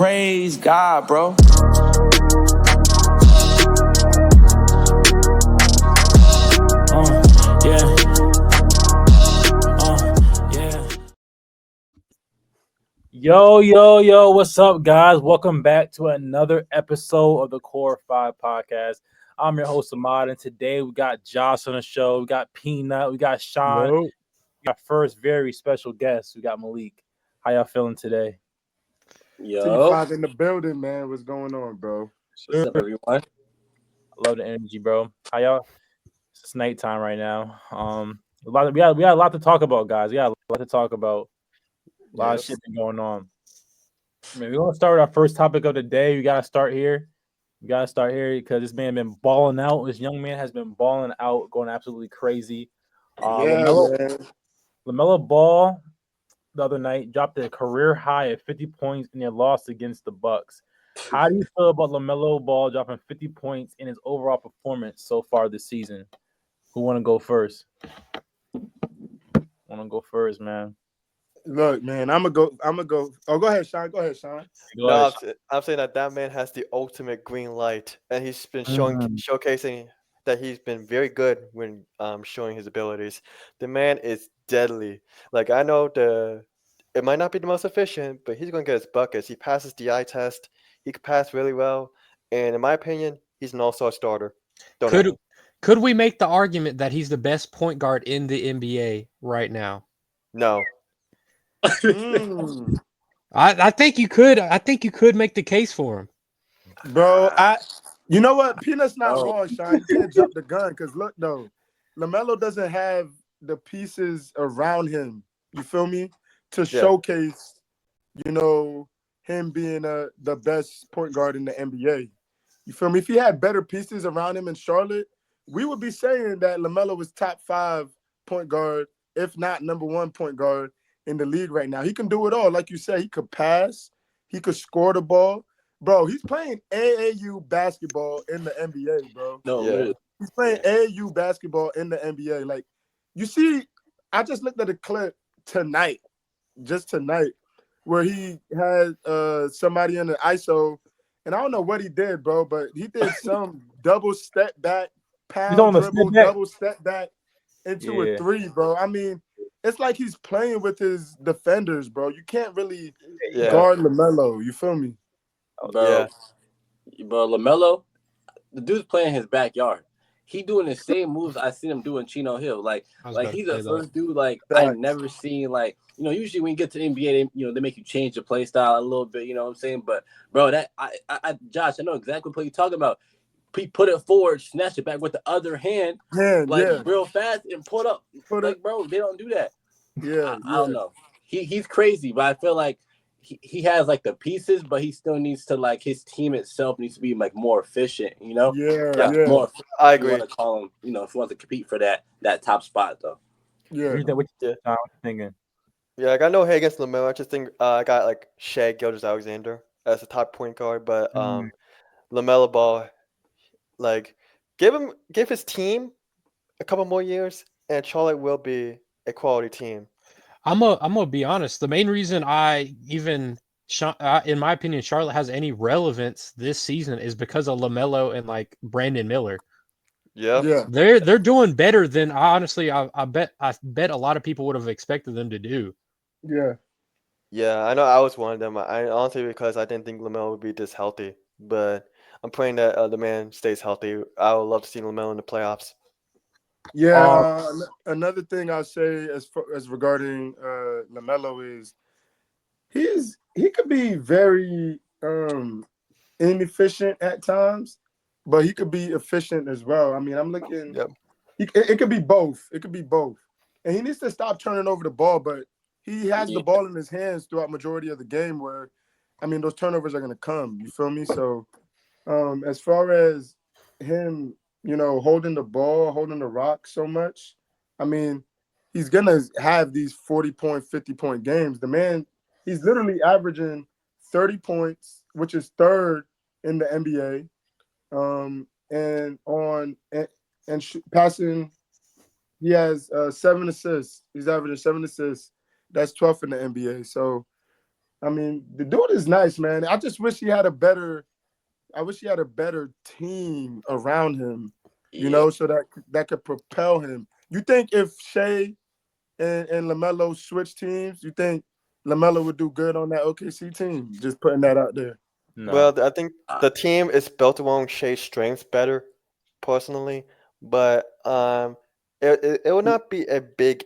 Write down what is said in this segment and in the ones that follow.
Praise God, bro. Yeah. Yo, what's up, guys? Welcome back to another episode of the Core 5 podcast. I'm your host, Ahmad, and today we got Josh on the show. We got Peanut. We got Sean. Hello. We got first very special guest. We got Malik. How y'all feeling today? T5 in the building, man. What's going on, bro? What's up, everyone? I love the energy, bro. How y'all? It's nighttime right now. We got a lot to talk about, guys. We got a lot to talk about. A lot of shit been going on. We're going to start with our first topic of the day. We got to start here. Because this man been balling out. This young man has been balling out, going absolutely crazy. LaMelo Ball the other night dropped a career high of 50 points in their loss against the Bucks. How do you feel about LaMelo Ball dropping 50 points in his overall performance so far this season? Who want to go first? Man. Look, man, I'm gonna go. Oh, go ahead, Sean. I'm saying that man has the ultimate green light, and he's been showcasing that he's been very good when showing his abilities. The man is deadly. Like, I know it might not be the most efficient, but he's going to get his buckets. He passes the eye test. He can pass really well, and in my opinion, he's an all-star starter. Could we make the argument that he's the best point guard in the NBA right now? No. I think you could. I think you could make the case for him, bro. You know what? Peanut's not wrong, Sean. You can't jump the gun because look, though, LaMelo doesn't have the pieces around him. You feel me? To showcase, him being the best point guard in the NBA. You feel me? If he had better pieces around him in Charlotte, we would be saying that LaMelo was top 5 point guard, if not number 1 point guard in the league right now. He can do it all. Like you said, he could pass. He could score the ball. Bro, he's playing AAU basketball in the NBA, bro. He's playing AAU basketball in the NBA. Like, you see, I just looked at a clip tonight, where he had somebody in the ISO, and I don't know what he did, bro, but he did some double step back, double step back into a 3, bro. I mean, it's like he's playing with his defenders, bro. You can't really guard LaMelo. You feel me? Bro, LaMelo, the dude's playing in his backyard. He doing the same moves I seen him do in Chino Hill. Like he's the first dude I've never seen. Usually when you get to the NBA, they make you change the play style a little bit. You know what I'm saying? But bro, Josh, I know exactly what play you're talking about. He put it forward, snatch it back with the other hand, real fast, and put up. Bro, they don't do that. I don't know. He's crazy, but I feel like he has the pieces, but he still needs to his team itself needs to be more efficient. More. I agree. You want to call him, if you want to compete for that top spot though. What you thinking? Yeah, I got no hate against LaMelo. I just think I got Shai Gilgeous-Alexander as the top point guard, but LaMelo Ball. Give his team a couple more years, and Charlotte will be a quality team. I'm gonna be honest. The main reason in my opinion, Charlotte has any relevance this season is because of LaMelo and Brandon Miller. Yeah. They're doing better than I bet a lot of people would have expected them to do. Yeah, I know I was one of them. I honestly, because I didn't think LaMelo would be this healthy, but I'm praying that the man stays healthy. I would love to see LaMelo in the playoffs. Yeah, another thing I'll say as regarding LaMelo is he could be very inefficient at times, but he could be efficient as well. I mean, I'm looking. Yep. It could be both. And he needs to stop turning over the ball, but he has the ball in his hands throughout majority of the game where, I mean, those turnovers are going to come. You feel me? So as far as him, holding the ball, holding the rock so much, I mean, he's going to have these 40-point, 50-point games. The man, he's literally averaging 30 points, which is third in the NBA. Passing, he has 7 assists. He's averaging 7 assists. That's 12th in the NBA. So I mean, the dude is nice, man. I just wish he had a better. I wish he had a better team around him, so that could propel him. You think if Shea and LaMelo switch teams, you think LaMelo would do good on that OKC team? Just putting that out there. No. Well, I think the team is built around Shea's strengths better, personally, but it will not be a big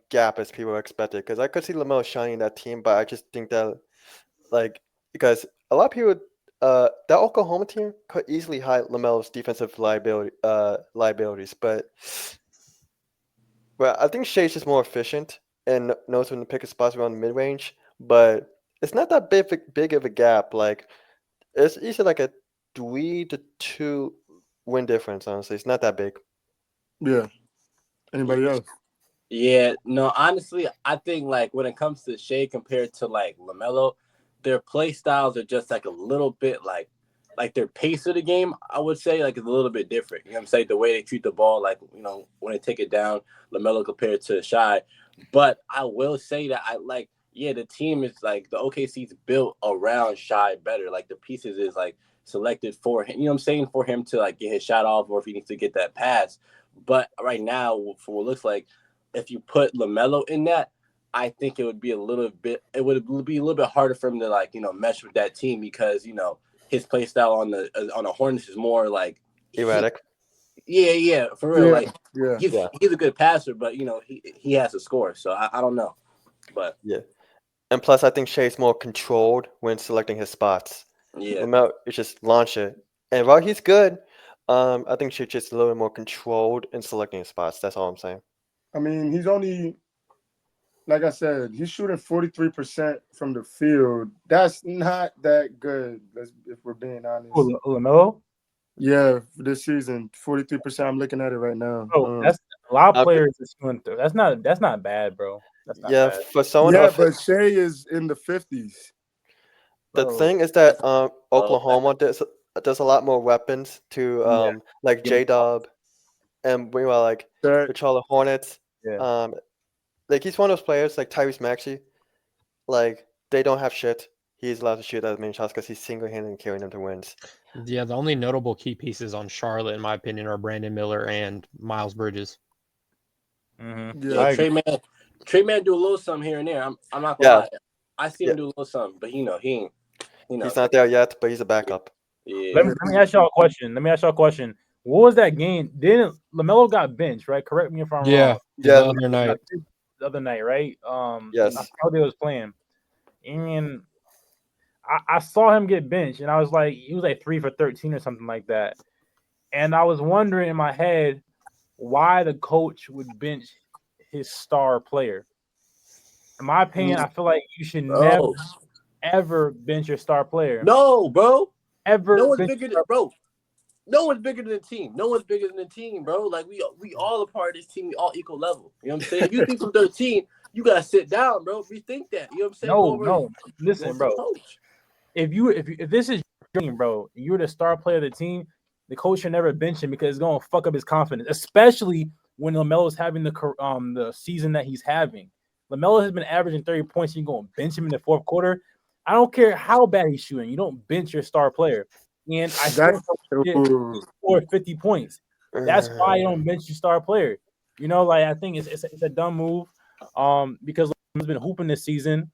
gap as people expected, because I could see LaMelo shining that team, but I just think that because a lot of people that Oklahoma team could easily hide LaMelo's defensive liabilities, but I think Shea's just more efficient and knows when to pick his spots around the mid range, but it's not that big of a gap. Like, it's easily like a 3-2 win difference. Honestly, it's not that big. Yeah. Anybody else? Yeah, no, honestly, I think like when it comes to Shea compared to like LaMelo, their play styles are just like a little bit like their pace of the game, I would say, like, is a little bit different. You know what I'm saying? The way they treat the ball, like, when they take it down, LaMelo compared to Shai. But I will say that the team is like the OKC's built around Shai better. Like, the pieces is like selected for him, you know what I'm saying, for him to like get his shot off, or if he needs to get that pass. But right now, for what it looks like, if you put LaMelo in that, I think it would be a little bit harder for him to mesh with that team, because his play style on the Hornets is more like erratic. For real. He's a good passer, but he has to score. So I don't know, but yeah. And plus, I think Shea's more controlled when selecting his spots. Yeah, LaMelo is just launch it, and while he's good, I think Shea's just a little bit more controlled in selecting his spots. That's all I'm saying. I mean, he's only, like I said, he's shooting 43% from the field. That's not that good, if we're being honest. LaMelo? Yeah, for this season, 43%. I'm looking at it right now. Oh, that's a lot of players is going through. That's not bad, bro. That's not bad. For someone. Yeah, but Shea is in the 50s. The thing is that Oklahoma does a lot more weapons to like J-Dub, and meanwhile like the Charlotte Hornets. Yeah. Like, he's one of those players like Tyrese Maxey. Like, they don't have shit. He's allowed to shoot as many shots because he's single-handedly carrying them to wins. Yeah, the only notable key pieces on Charlotte, in my opinion, are Brandon Miller and Miles Bridges. Mm-hmm. Yeah, Trey Man do a little something here and there. I'm not gonna lie. I see him do a little something, but he ain't. He's not there yet, but he's a backup. Yeah. Let me ask y'all a question. What was that game? Didn't LaMelo got benched, right? Correct me if I'm wrong. Yeah. The other night, right? Yes. I saw they was playing, and I saw him get benched, and I was like, he was like 3 for 13 or something like that, and I was wondering in my head why the coach would bench his star player. In my opinion, I feel like you should never ever bench your star player. No, bro. Ever. No one's bigger than bro. No one's bigger than the team. No one's bigger than the team, bro. Like, we all a part of this team. We all equal level. You know what I'm saying? If you think from 13, you gotta sit down, bro. Rethink that. You know what I'm saying? No. Listen, bro. If this is your team, bro, you're the star player of the team, the coach should never bench him, because it's gonna fuck up his confidence, especially when LaMelo's having the season that he's having. LaMelo has been averaging 30 points. And you're gonna bench him in the fourth quarter. I don't care how bad he's shooting. You don't bench your star player. And I scored 50 points. That's why you don't bench your star player. I think it's a dumb move. Because he's been hooping this season,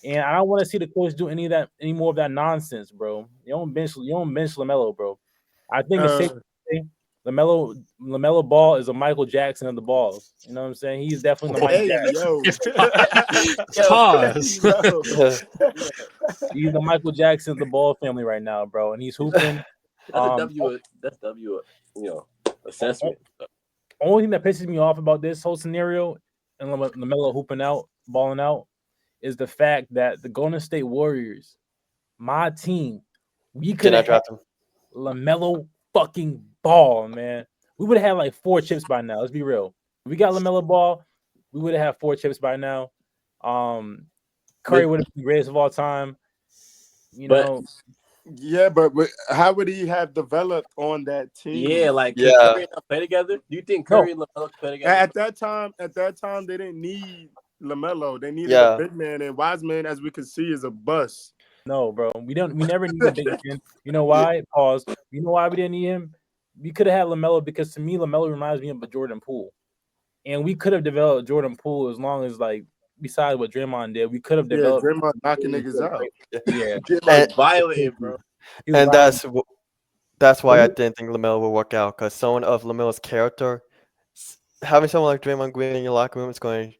and I don't want to see the coach do any more of that nonsense, bro. You don't bench LaMelo, bro. I think it's safe to say LaMelo Ball is a Michael Jackson of the balls. You know what I'm saying? He's definitely the Michael Jackson. He's the Michael Jackson of the ball family right now, bro, and he's hooping. That's W, assessment. Only thing that pisses me off about this whole scenario and LaMelo hooping out, balling out, is the fact that the Golden State Warriors, my team, we could have had LaMelo fucking Ball, man. We would have had like 4 chips by now. Let's be real. If we got LaMelo Ball, we would have had 4 chips by now. Curry would have been the greatest of all time. Yeah, but how would he have developed on that team? Yeah, Curry and play together. Do you think Curry and LaMelo play together? At that time, they didn't need LaMelo. They needed a big man, and Wiseman, as we can see, is a bust. No, bro. We never need a big man. You know why? Pause. You know why we didn't need him? We could have had LaMelo because to me, LaMelo reminds me of a Jordan Poole. And we could have developed Jordan Poole as long as, like, besides what Draymond did, we could have developed. Draymond knocking niggas out. Yeah. Draymond violated, bro. And that's why I didn't think LaMelo would work out, because someone of LaMelo's character, having someone like Draymond Green in your locker room is going.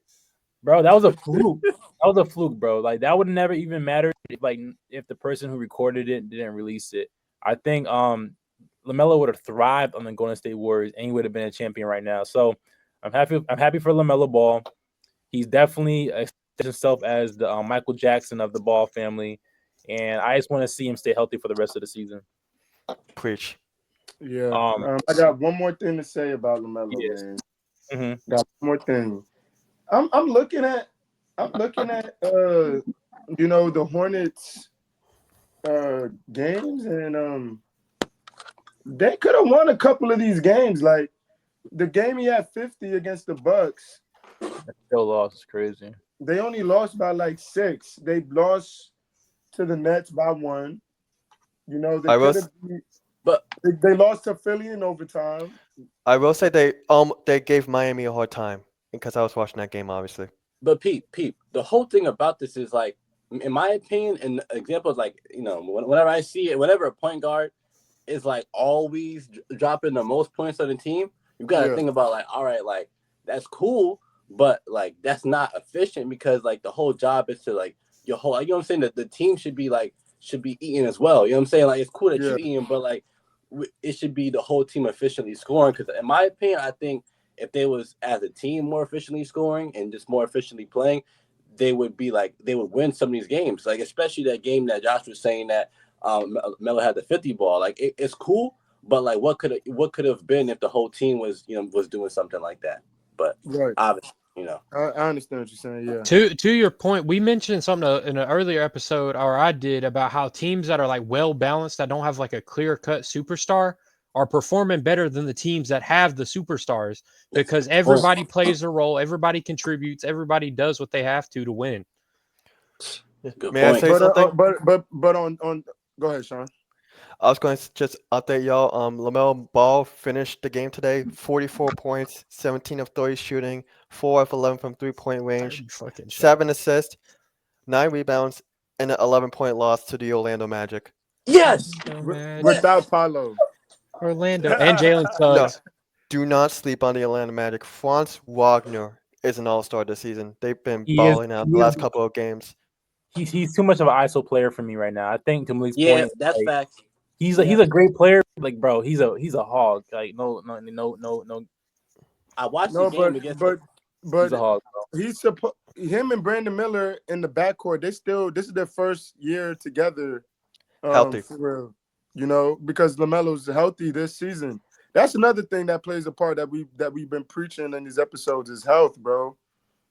Bro, that was a fluke. That was a fluke, bro. Like, that would never even matter if the person who recorded it didn't release it. I think LaMelo would have thrived on the Golden State Warriors, and he would have been a champion right now. So I'm happy for LaMelo Ball. He's definitely established himself as the Michael Jackson of the Ball family, and I just want to see him stay healthy for the rest of the season. Preach. Yeah. I got one more thing to say about LaMelo, man. Mm-hmm. Got one more thing. I'm looking at the Hornets games, and they could have won a couple of these games. Like the game he had 50 against the Bucks. Still lost. It's crazy. They only lost by like 6. They lost to the Nets by 1. You know, they lost to Philly in overtime. I will say they gave Miami a hard time because I was watching that game, obviously. But Pete, the whole thing about this is, like, in my opinion, and examples, like, you know, whenever I see it, whenever a point guard is like always dropping the most points on the team, you got to think about, like, all right, like, that's cool, but like that's not efficient, because like the whole job is to, like, your whole, you know what I'm saying, that the team should be eating as well. You know what I'm saying? Like, it's cool that you're eating, but like it should be the whole team efficiently scoring. Because in my opinion, I think if they was as a team more efficiently scoring and just more efficiently playing, they would win some of these games. Like, especially that game that Josh was saying that Melo had the 50 ball. Like, it's cool, but like what could have been if the whole team was doing something like that. But obviously, you know, I understand what you're saying. Yeah. To your point, we mentioned something in an earlier episode, or I did, about how teams that are like well balanced, that don't have like a clear cut superstar, are performing better than the teams that have the superstars, because everybody plays a role, everybody contributes, everybody does what they have to win. May I say something? But on go ahead, Sean. I was going to just update y'all. LaMelo Ball finished the game today, 44 points, 17 of 30 shooting, 4 of 11 from 3-point range, 7 assists, 9 rebounds, and an 11-point loss to the Orlando Magic. Yes! Without Paolo. Orlando and Jalen Suggs. No, do not sleep on the Orlando Magic. Franz Wagner is an all-star this season. They've been balling out the last couple of games. He's too much of an ISO player for me right now. I think to Malik's point, that's like, facts. He's a great player, like, bro. He's a hog. Like, no. I watched the game against. But he's a hog, bro. Him and Brandon Miller in the backcourt. This is their first year together. Healthy, for real. You know, because LaMelo's healthy this season. That's another thing that plays a part that we've been preaching in these episodes is health, bro.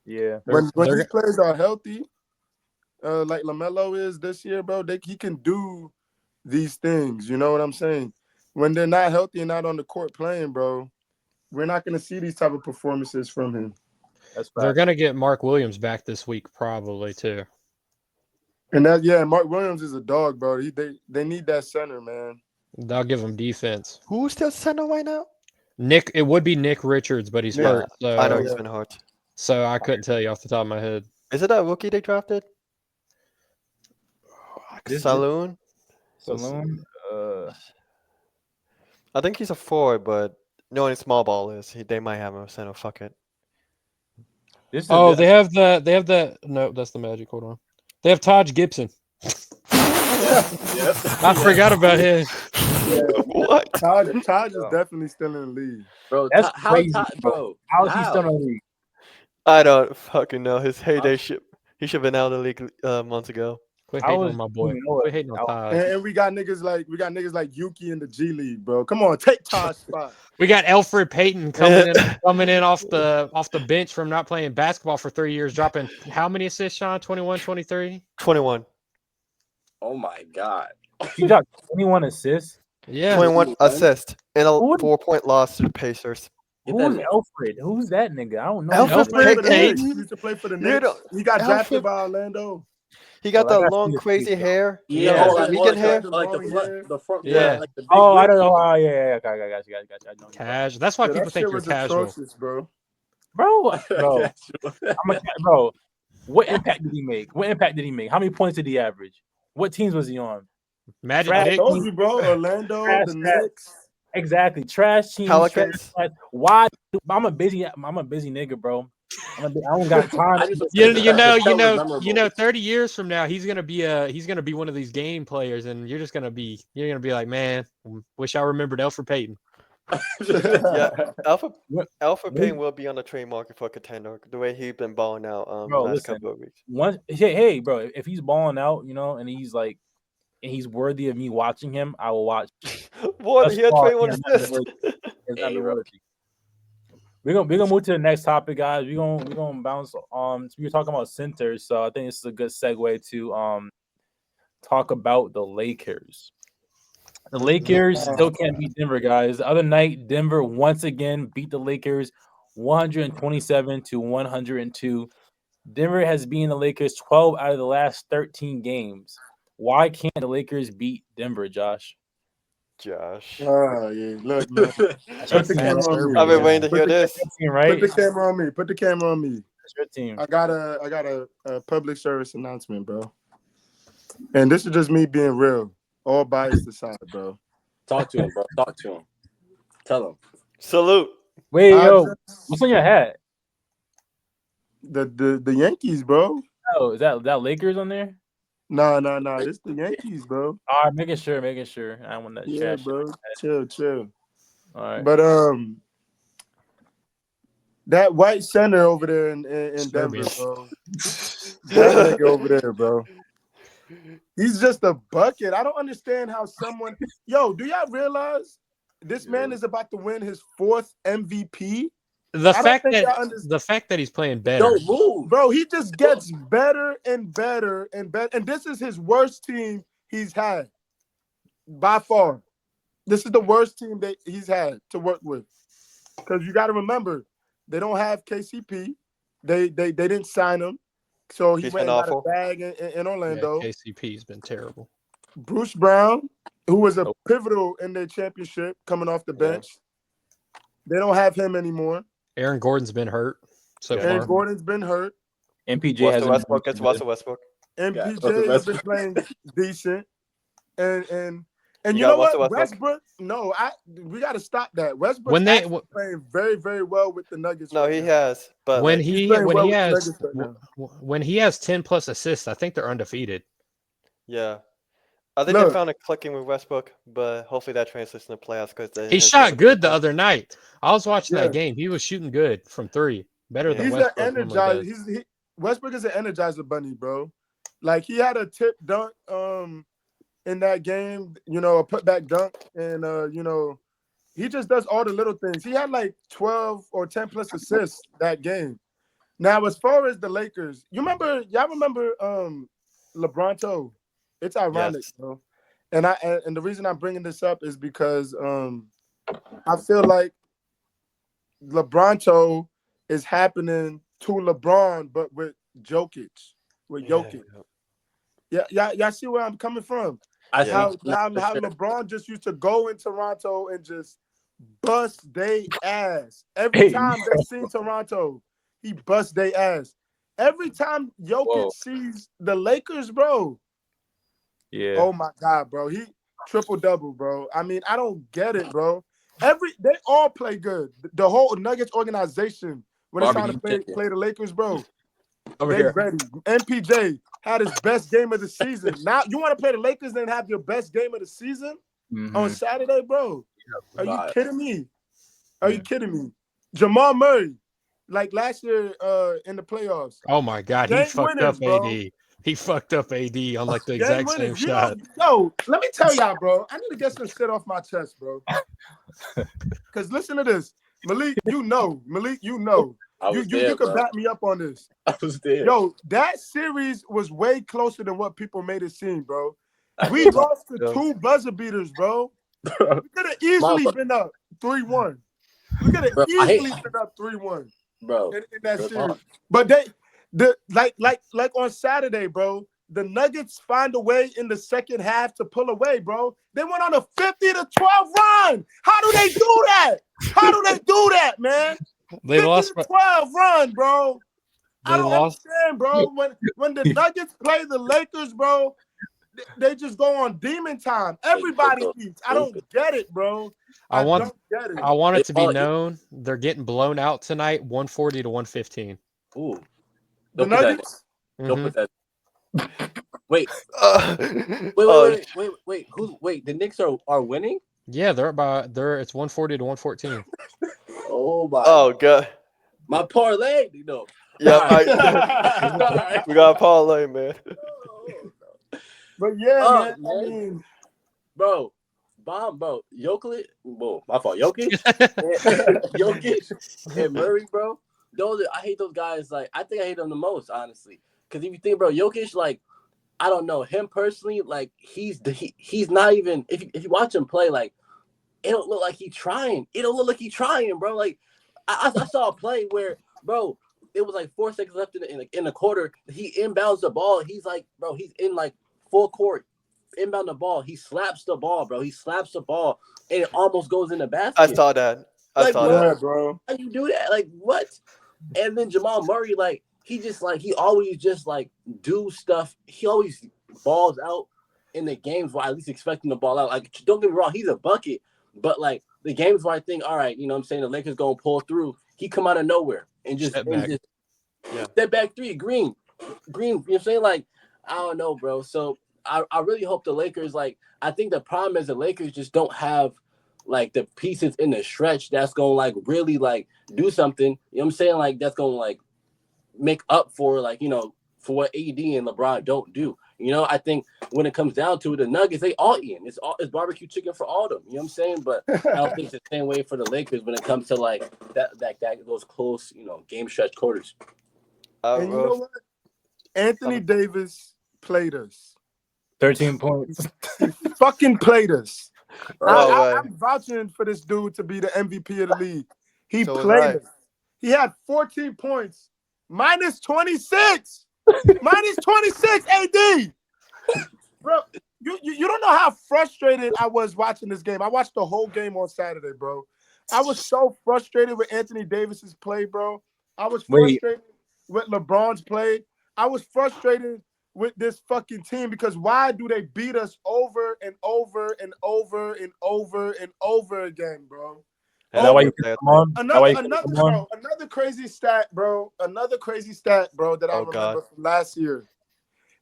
Yeah. When these players are healthy, like LaMelo is this year, bro, he can do these things. You know what I'm saying? When they're not healthy and not on the court playing, bro, we're not going to see these type of performances from him. They're going to get Mark Williams back this week probably too. And Mark Williams is a dog, bro. They need that center, man. They'll give him defense. Who's the center right now? It would be Nick Richards, but he's hurt. So, I know he's been hurt. So I couldn't tell you off the top of my head. Is it that rookie they drafted? Saloon? I think he's a forward, but no any small ball is. They might have him a center. Fuck it. They have the no, that's the Magic. Hold on. They have Taj Gibson. I forgot about him. Yeah. What? Taj is definitely still in the league. Bro, that's crazy, bro. How is he still in the league? I don't fucking know. His heyday he should have been out of the league months ago. Quit hating on my boy. Quit hating on Taj. And we got niggas like Yuki in the G League, bro. Come on, take Taj's spot. We got Elfrid Payton coming in off the bench from not playing basketball for 3 years, dropping how many assists, Sean? 21, 23? 21. Oh my God. He dropped 21 assists? Yeah. 21 assists and a 4-point loss to the Pacers. Who's Alfred? Who's that nigga? I don't know. Alfred Payton. He used to play for the Knicks. He got drafted by Orlando. He got that long, crazy hair. Yeah, weekend hair. Like the front. Yeah. Like the big I don't know. Oh, yeah. Okay, I got you. Casual. That's why people think you're casual. Bro. Bro. What impact did he make? How many points did he average? What teams was he on? Magic. I told you, bro. Orlando, the Knicks. Exactly. Trash teams. Pelicans. Why? I'm a busy nigga, bro. I don't got time. You know, 30 years from now, he's gonna be one of these game players, and you're gonna be like, man, wish I remembered Elfrid Payton. Elfrid Payton will be on the trade market for a contender. The way he's been balling out last couple of weeks. Hey, bro, if he's balling out, and he's like, and he's worthy of me watching him, I will watch. What? He had 21 assists. We're gonna move to the next topic, guys. We're gonna bounce. We were talking about centers, so I think this is a good segue to talk about the Lakers. The Lakers still can't beat Denver, guys. The other night, Denver once again beat the Lakers 127-102. Denver has beaten the Lakers 12 out of the last 13 games. Why can't the Lakers beat Denver, Josh? Oh, yeah. Look, man. Put the camera on me. I've been waiting to hear this. Right? Put the camera on me. That's your team. I got a public service announcement, bro. And this is just me being real. All biased aside, bro. Talk to him, bro. Talk to him. Tell him. Salute. Wait, what's on your hat? The Yankees, bro. Oh, is that Lakers on there? No. This the Yankees, bro. All right, making sure. I want that. Yeah, bro. Chill. All right. But that white center over there in Denver, bro. That nigga over there, bro. He's just a bucket. I don't understand how someone. Yo, do y'all realize this man is about to win his 4th MVP? The fact that he's playing better. Don't move, bro. He just gets better and better and better. And this is his worst team he's had by far. This is the worst team that he's had to work with. Because you got to remember, they don't have KCP. They didn't sign him. So he went and got a bag in Orlando. Yeah, KCP's been terrible. Bruce Brown, who was a pivotal in their championship coming off the bench. They don't have him anymore. Aaron Gordon's been hurt so far. Aaron Gordon's been hurt. MPJ has Westbrook. MPJ has been playing decent. And you know what? Westbrook, we got to stop that. Westbrook playing very, very well with the Nuggets. No, he has. But when he has 10 plus assists, I think they're undefeated. Yeah. I think they found it clicking with Westbrook, but hopefully that translates into playoffs. Because he shot good the other night. I was watching that game. He was shooting good from 3. Better than Westbrook. Westbrook is an energizer bunny, bro. Like, he had a tip dunk in that game, a putback dunk. And, he just does all the little things. He had like 12 or 10 plus assists that game. Now, as far as the Lakers, y'all remember LeBronto? It's ironic, bro. And the reason I'm bringing this up is because I feel like LeBronto is happening to LeBron, but with Jokic. Yeah, y'all see where I'm coming from? How LeBron just used to go in Toronto and just bust they ass. Every time they seen Toronto, he bust they ass. Every time Jokic sees the Lakers, bro. Yeah. Oh my God, bro. He triple-double, bro. I mean, I don't get it, bro. They all play good. The whole Nuggets organization, when it's time to play the Lakers, bro. They ready. MPJ had his best game of the season. Now you want to play the Lakers and have your best game of the season on Saturday, bro? Are you kidding me? Are you kidding me? Jamal Murray, like last year in the playoffs. Oh my God, he fucked up AD. He fucked up AD on like the exact same shot. Yo, let me tell y'all, bro. I need to get some shit off my chest, bro. Because listen to this. Malik, you know. You could back me up on this. I was there. Yo, that series was way closer than what people made it seem, bro. We lost to 2 buzzer beaters, bro. We could have easily been up 3-1. Look at it, Bro, easily set up 3-1, bro. in that series. But like on Saturday, bro. The Nuggets find a way in the second half to pull away, bro. They went on a 50-12 run. How do they do that? How do they do that, man? They lost 50-12 run, bro. I don't lost. understand, bro. When the Nuggets play the Lakers, bro, they just go on demon time. Everybody eats. I don't get it, bro. I don't get it. I want it to be known they're getting blown out tonight, 140-115. Ooh. The Nuggets? Don't put that. Wait. Wait. Wait. The Knicks are winning? Yeah, it's 140-114. Oh my. Oh god. My parlay, you know. Yeah, we got a parlay, man. But yeah, man. I mean, bro. Jokic, my fault. Jokic and Murray, bro. I hate those guys. Like, I think I hate them the most, honestly. Because if you think, bro, Jokic, like, I don't know him personally. Like, he's not even. If you watch him play, like, it don't look like he's trying. It don't look like he's trying, bro. Like, I saw a play where, bro, it was like 4 seconds left in the quarter. He inbounds the ball. He's like, bro, he's in like full court. Inbound the ball. He slaps the ball, bro. He slaps the ball, and it almost goes in the basket. I saw that. Bro. How you do that? Like, what? And then Jamal Murray, like, he always just like do stuff. He always balls out in the games where I at least expecting the ball out. Like, don't get me wrong, he's a bucket, but like the games where I think, all right, you know what I'm saying, the Lakers gonna pull through, he come out of nowhere and just step back three, green. You know what I'm saying? Like, I don't know, bro. So I really hope the Lakers, like, I think the problem is the Lakers just don't have like the pieces in the stretch that's gonna like really like do something. You know what I'm saying? Like, that's gonna like make up for, like, you know, for what AD and LeBron don't do. You know, I think when it comes down to it, the Nuggets, they all eating. It's barbecue chicken for all of them. You know what I'm saying? But I don't think it's the same way for the Lakers when it comes to like that those close, you know, game stretch quarters. And you know what? Anthony Davis played us. 13 points. He fucking played us. I'm vouching for this dude to be the MVP of the league. He played us. He had 14 points. Minus 26. Minus 26 AD. Bro, you don't know how frustrated I was watching this game. I watched the whole game on Saturday, bro. I was so frustrated with Anthony Davis's play, bro. I was frustrated with LeBron's play. I was frustrated with this fucking team because why do they beat us over and over and over and over and over again, bro? And another crazy stat, bro. Another crazy stat, bro, that I remember from last year.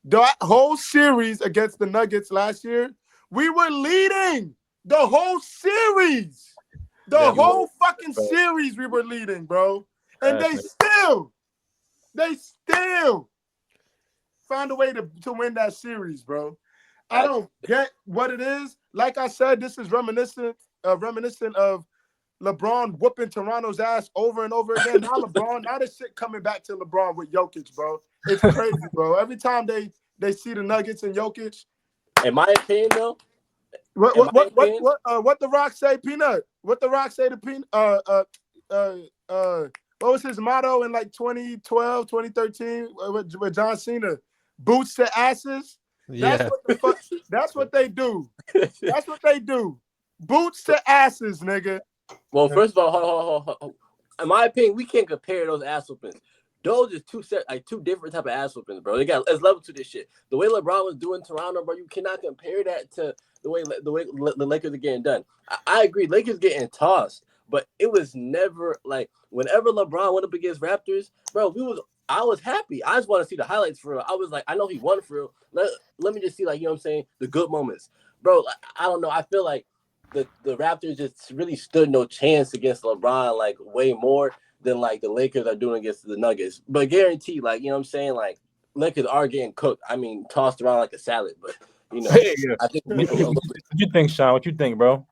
The whole series against the Nuggets last year, we were leading the whole series. The whole fucking series we were leading, bro. And they still found a way to win that series, bro. I don't get what it is. Like I said, this is reminiscent of LeBron whooping Toronto's ass over and over again. Now this shit coming back to LeBron with Jokic, bro. It's crazy, bro. Every time they see the Nuggets and Jokic. In my opinion, though. What the Rock say, Peanut? What the Rock say to Peanut? What was his motto in like 2012, 2013 with John Cena? Boots to asses. Yeah. That's what they do. That's what they do. Boots to asses, nigga. Well, first of all, hold on. In my opinion, we can't compare those ass whoopings. Those is two different type of ass whoopings, bro. Let's level to this shit. The way LeBron was doing Toronto, bro, you cannot compare that to the way the Lakers are getting done. I agree, Lakers getting tossed, but it was never like whenever LeBron went up against Raptors, bro. I was happy. I just want to see the highlights for real. I was like, I know he won for real. Let me just see, like, you know what I'm saying, the good moments, bro. Like, I don't know. I feel like the Raptors just really stood no chance against LeBron, like way more than like the Lakers are doing against the Nuggets. But guaranteed, like, you know what I'm saying, like Lakers are getting cooked. I mean, tossed around like a salad, but you know. I think what you think, Sean? What you think, bro?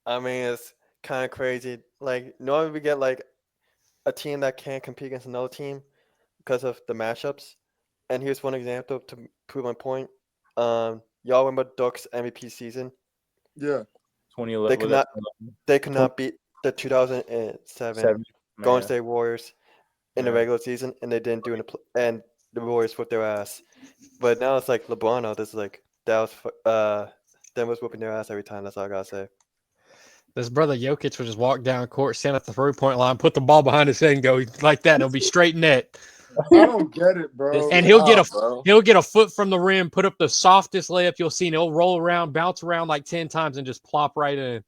I mean, it's kind of crazy. Like, normally we get like a team that can't compete against another team because of the matchups. And here's one example to prove my point. Y'all remember Duck's MVP season? Yeah. 2011. They could not beat the 2007 Golden State Warriors in the regular season, and they didn't do it and the Warriors whipped their ass. But now it's like LeBron. This is like Denver's whooping their ass every time. That's all I gotta say. This brother Jokic would just walk down court, stand at the 3-point line, put the ball behind his head, and go like that. It'll be straight net. I don't get it, bro. And he'll get a foot from the rim, put up the softest layup you'll see, and he'll roll around, bounce around like 10 times, and just plop right in.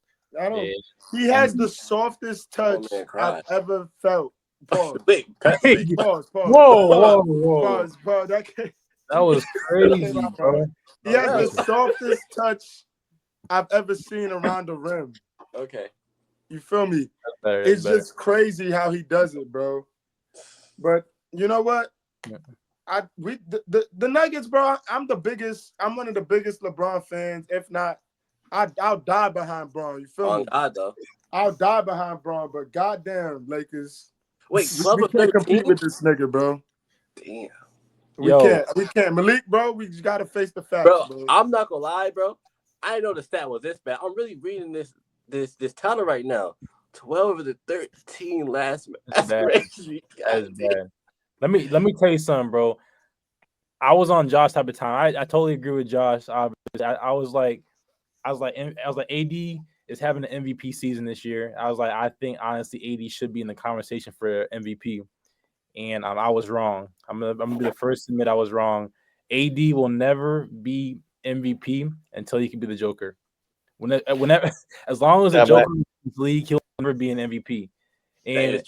He has the softest touch I've ever felt. Pause. Pause. Whoa. Pause. That was crazy, bro. He has the softest touch I've ever seen around the rim. Okay. You feel me? It's just crazy how he does it, bro. But you know what? The Nuggets, bro. I'm one of the biggest LeBron fans. If not, I'll die behind Bron. You feel me? I'll die behind Bron. But goddamn, Lakers. Wait, we can't compete with this nigga, bro. Damn. We can't. Malik, bro, we just gotta face the facts, bro. I'm not gonna lie, bro. I didn't know the stat was this bad. I'm really reading this title right now. 12 of the 13 last match. That's crazy. That's bad. Let me tell you something, bro. I was on Josh type of time. I totally agree with Josh. I was like, AD is having an MVP season this year. I was like, I think honestly, AD should be in the conversation for MVP, and I was wrong. I'm gonna be the first to admit I was wrong. AD will never be MVP until he can be the Joker. Whenever, as long as the Joker in the league, he'll never be an MVP. And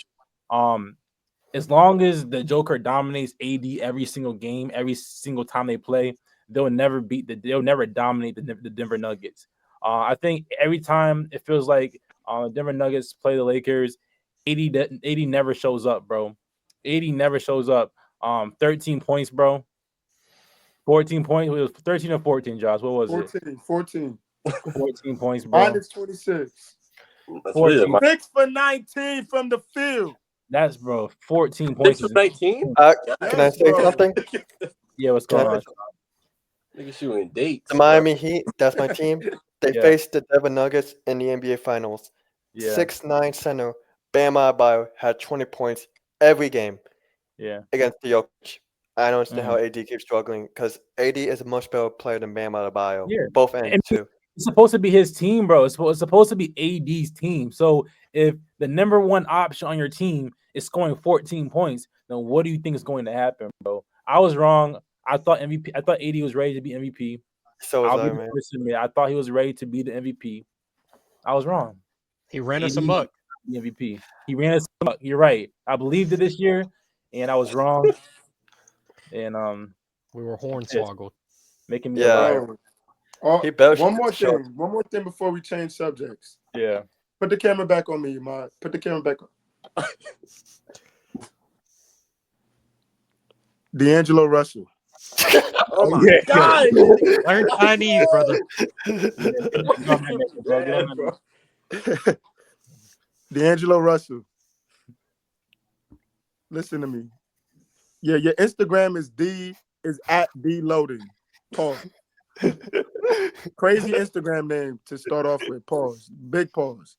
as long as the Joker dominates AD every single game, every single time they play, they'll never dominate the Denver Nuggets. I think every time it feels like the Denver Nuggets play the Lakers, AD never shows up, bro. AD never shows up. 13 points, bro. 14 points. It was 13 or 14, Josh. What was 14. 14 points, bro. Minus 26. 6 for 19 from the field. That's, bro, 14 points. 6 for 19? Can I say something? Yeah, what's going on? Nigga shooting dates. The Miami Heat, that's my team. They faced the Denver Nuggets in the NBA Finals. 6'9" center Bam Adebayo had 20 points every game. Against the Jokic. I don't understand how AD keeps struggling because AD is a much better player than Bam Adebayo. Both ends too. It's supposed to be his team, bro. It's supposed to be AD's team. So if the number one option on your team is scoring 14 points, then what do you think is going to happen, bro? I was wrong. I thought AD was ready to be MVP. So was I, man. I thought he was ready to be the MVP. I was wrong. He ran us amok. The MVP. He ran us amok. You're right. I believed it this year, and I was wrong. And we were hornswoggled. Making me one more thing before we change subjects. Yeah. Put the camera back on me, Mod. Put the camera back on. D'Angelo Russell. Oh my God. Learn Chinese, brother. D'Angelo Russell. Listen to me. Yeah, your Instagram is at DLoading. Pause. Crazy Instagram name to start off with. Pause. Big pause.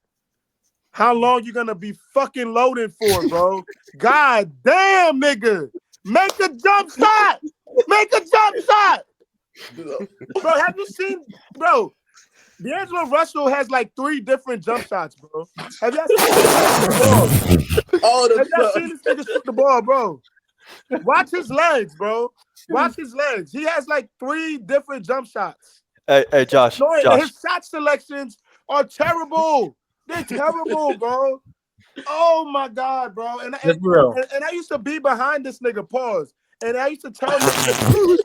How long you gonna be fucking loading for, bro? God damn, nigga. Make a jump shot. Make a jump shot. Bro, have you seen, bro? D'Angelo Russell has like 3 different jump shots, bro. Have y'all seen this nigga shoot the ball, bro? Watch his legs, bro. Watch his legs. He has like 3 different jump shots. Hey, Josh. His shot selections are terrible. They're terrible, bro. Oh my God, bro. And I used to be behind this nigga. Pause. And I used to tell niggas,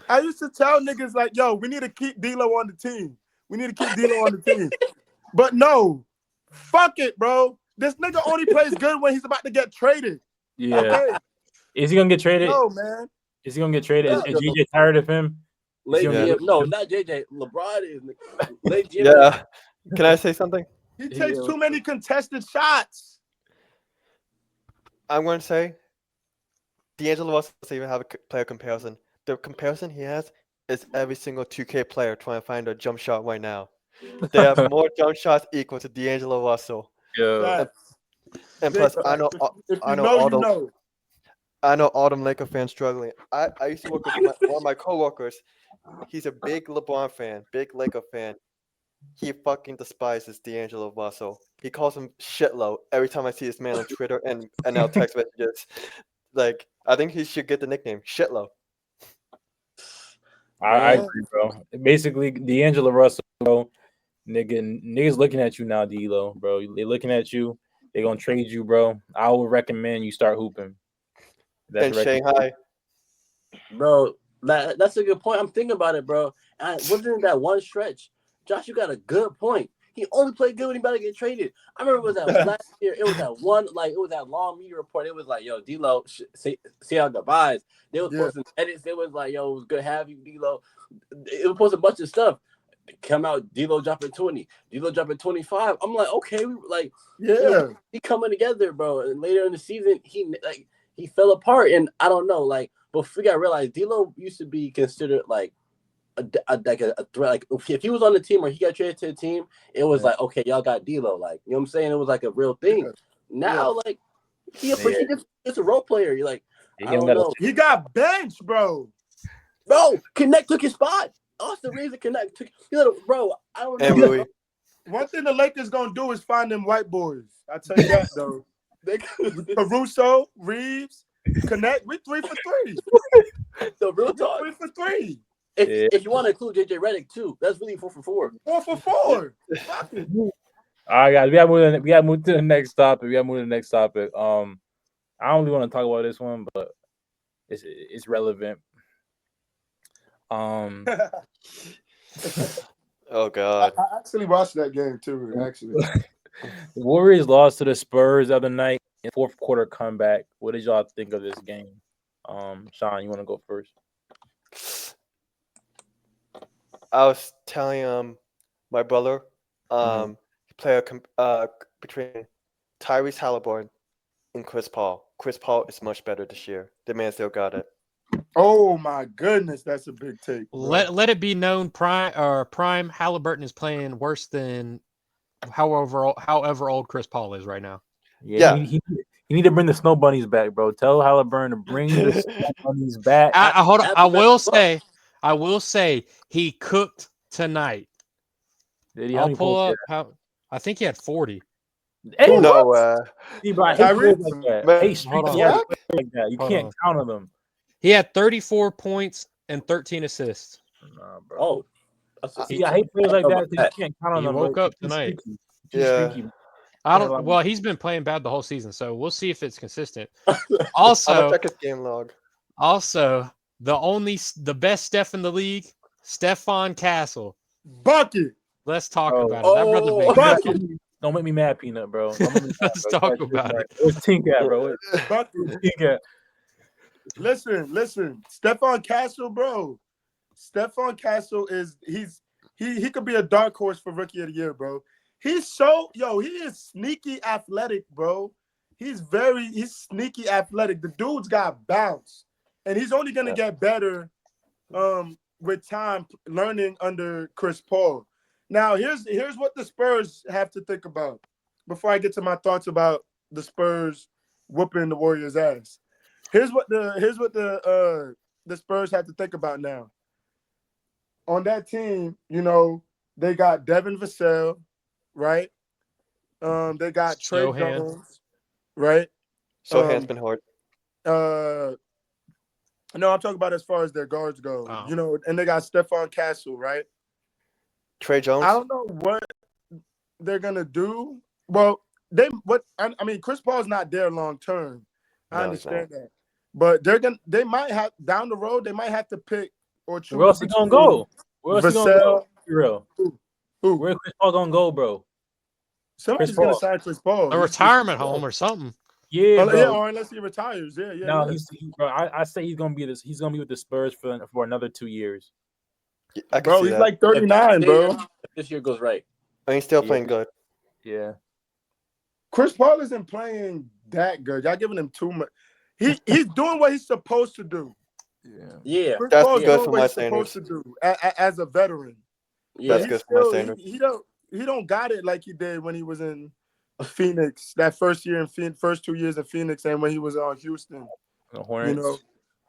I used to tell niggas like, yo, we need to keep D'Lo on the team. We need to keep D'Lo on the team. But no, fuck it, bro. This nigga only plays good when he's about to get traded. Yeah. Okay. Is he gonna get traded? No, man. Is he gonna get traded? Is JJ tired of him? No, not JJ. LeBron is. Yeah. Can I say something? He takes too many contested shots. I'm going to say D'Angelo Russell doesn't even have a player comparison. The comparison he has is every single 2K player trying to find a jump shot right now. They have more jump shots equal to D'Angelo Russell. Yeah. And plus, I know all them Laker fans struggling. I used to work with one of my coworkers. He's a big LeBron fan, big Laker fan. He fucking despises D'Angelo Russell. He calls him shitload every time I see this man on Twitter and now text messages. Like, I think he should get the nickname shitload. I agree, bro. Basically, D'Angelo Russell, bro. Niggas looking at you now, D'Lo, bro. They looking at you. They gonna trade you, bro. I would recommend you start hooping. In Shanghai, bro. That's a good point. I'm thinking about it, bro. Wasn't that one stretch? Josh, you got a good point. He only played good when he about to get traded. I remember it was that last year. It was that one, like it was that long media report. It was like, yo, D'Lo, see how goodbyes. They was posting edits. It was like, yo, it was good to have you, D'Lo. It was posting a bunch of stuff. Come out, D'Lo dropping 20, D'Lo dropping 25. I'm like, okay, he coming together, bro. And later in the season, he fell apart, and I don't know, like, but we gotta realize D'Lo used to be considered like a threat. Like if he was on the team or he got traded to the team, it was like, okay, y'all got D'Lo, like, you know what I'm saying? It was like a real thing. Now, like, it's a role player. You're like, I don't know. He got benched, bro. Bro, Connect took his spot. Austin Reeves and Connect took. Bro, I don't know. One thing the Lakers gonna do is find them white boys. I tell you that though. Caruso, Reeves, Connect. We 3 for 3. So real talk. 3 for 3. If you want to include JJ Redick too, that's really 4 for 4. 4 for 4. All right, guys. We gotta move to the next topic. I don't really want to talk about this one, but it's relevant. Oh God! I actually watched that game too. Actually, the Warriors lost to the Spurs the other night in fourth quarter comeback. What did y'all think of this game? Sean, you want to go first? I was telling my brother play between Tyrese Halliburton and Chris Paul. Chris Paul is much better this year. The man still got it. Oh my goodness, that's a big take. Bro. Let it be known, Prime Halliburton is playing worse than however old Chris Paul is right now. Yeah. He need to bring the Snow Bunnies back, bro. Tell Halliburton to bring the Snow Bunnies back. Hold on. I will say he cooked tonight. Did he? I'll pull up how. I think he had 40. Hey, no way. You can't count on them. He had 34 points and 13 assists. Nah, bro. Oh, I hate players like that. You can't count on them. He woke up tonight. Well, he's been playing bad the whole season, so we'll see if it's consistent. Also, check his game log. Also, the best Steph in the league, Stephon Castle. Bucket. Let's talk about it. That brother bucket. Don't make me mad, Peanut, bro. Let's talk about it. Where's Tink at, bro? Listen. Stephon Castle, bro. Stephon Castle he could be a dark horse for Rookie of the Year, bro. He is sneaky athletic, bro. He's sneaky athletic. The dude's got bounce, and he's only gonna get better with time learning under Chris Paul. Now, here's what the Spurs have to think about before I get to my thoughts about the Spurs whooping the Warriors' ass. Here's what the Spurs have to think about now. On that team, they got Devin Vassell, right? They got Trey Jones, right? Sohan's been hard. No, I'm talking about as far as their guards go. Oh. And they got Stephon Castle, right? Trey Jones. I don't know what they're gonna do. Well, Chris Paul's not there long term. I understand that, but they might have down the road. They might have to pick or choose. Where else he gonna go? Where else he gonna go? Real. Who? Where Chris Paul gonna go, bro? Somebody's gonna sign Chris Paul. A retirement home or something. Yeah, bro. Or unless he retires. Yeah. No, bro. I say he's gonna be this. He's gonna be with the Spurs for another 2 years. Bro, he's like 39, bro. If this year goes right, and he's still playing good. Yeah. Chris Paul isn't playing that good. Y'all giving him too much. He's doing what he's supposed to do. Yeah. Chris That's Paul's good doing for what my he's standards. supposed to do as a veteran. That's good for my standard. He don't got it like he did when he was in Phoenix. That first 2 years in Phoenix, and when he was on Houston. The Hornets.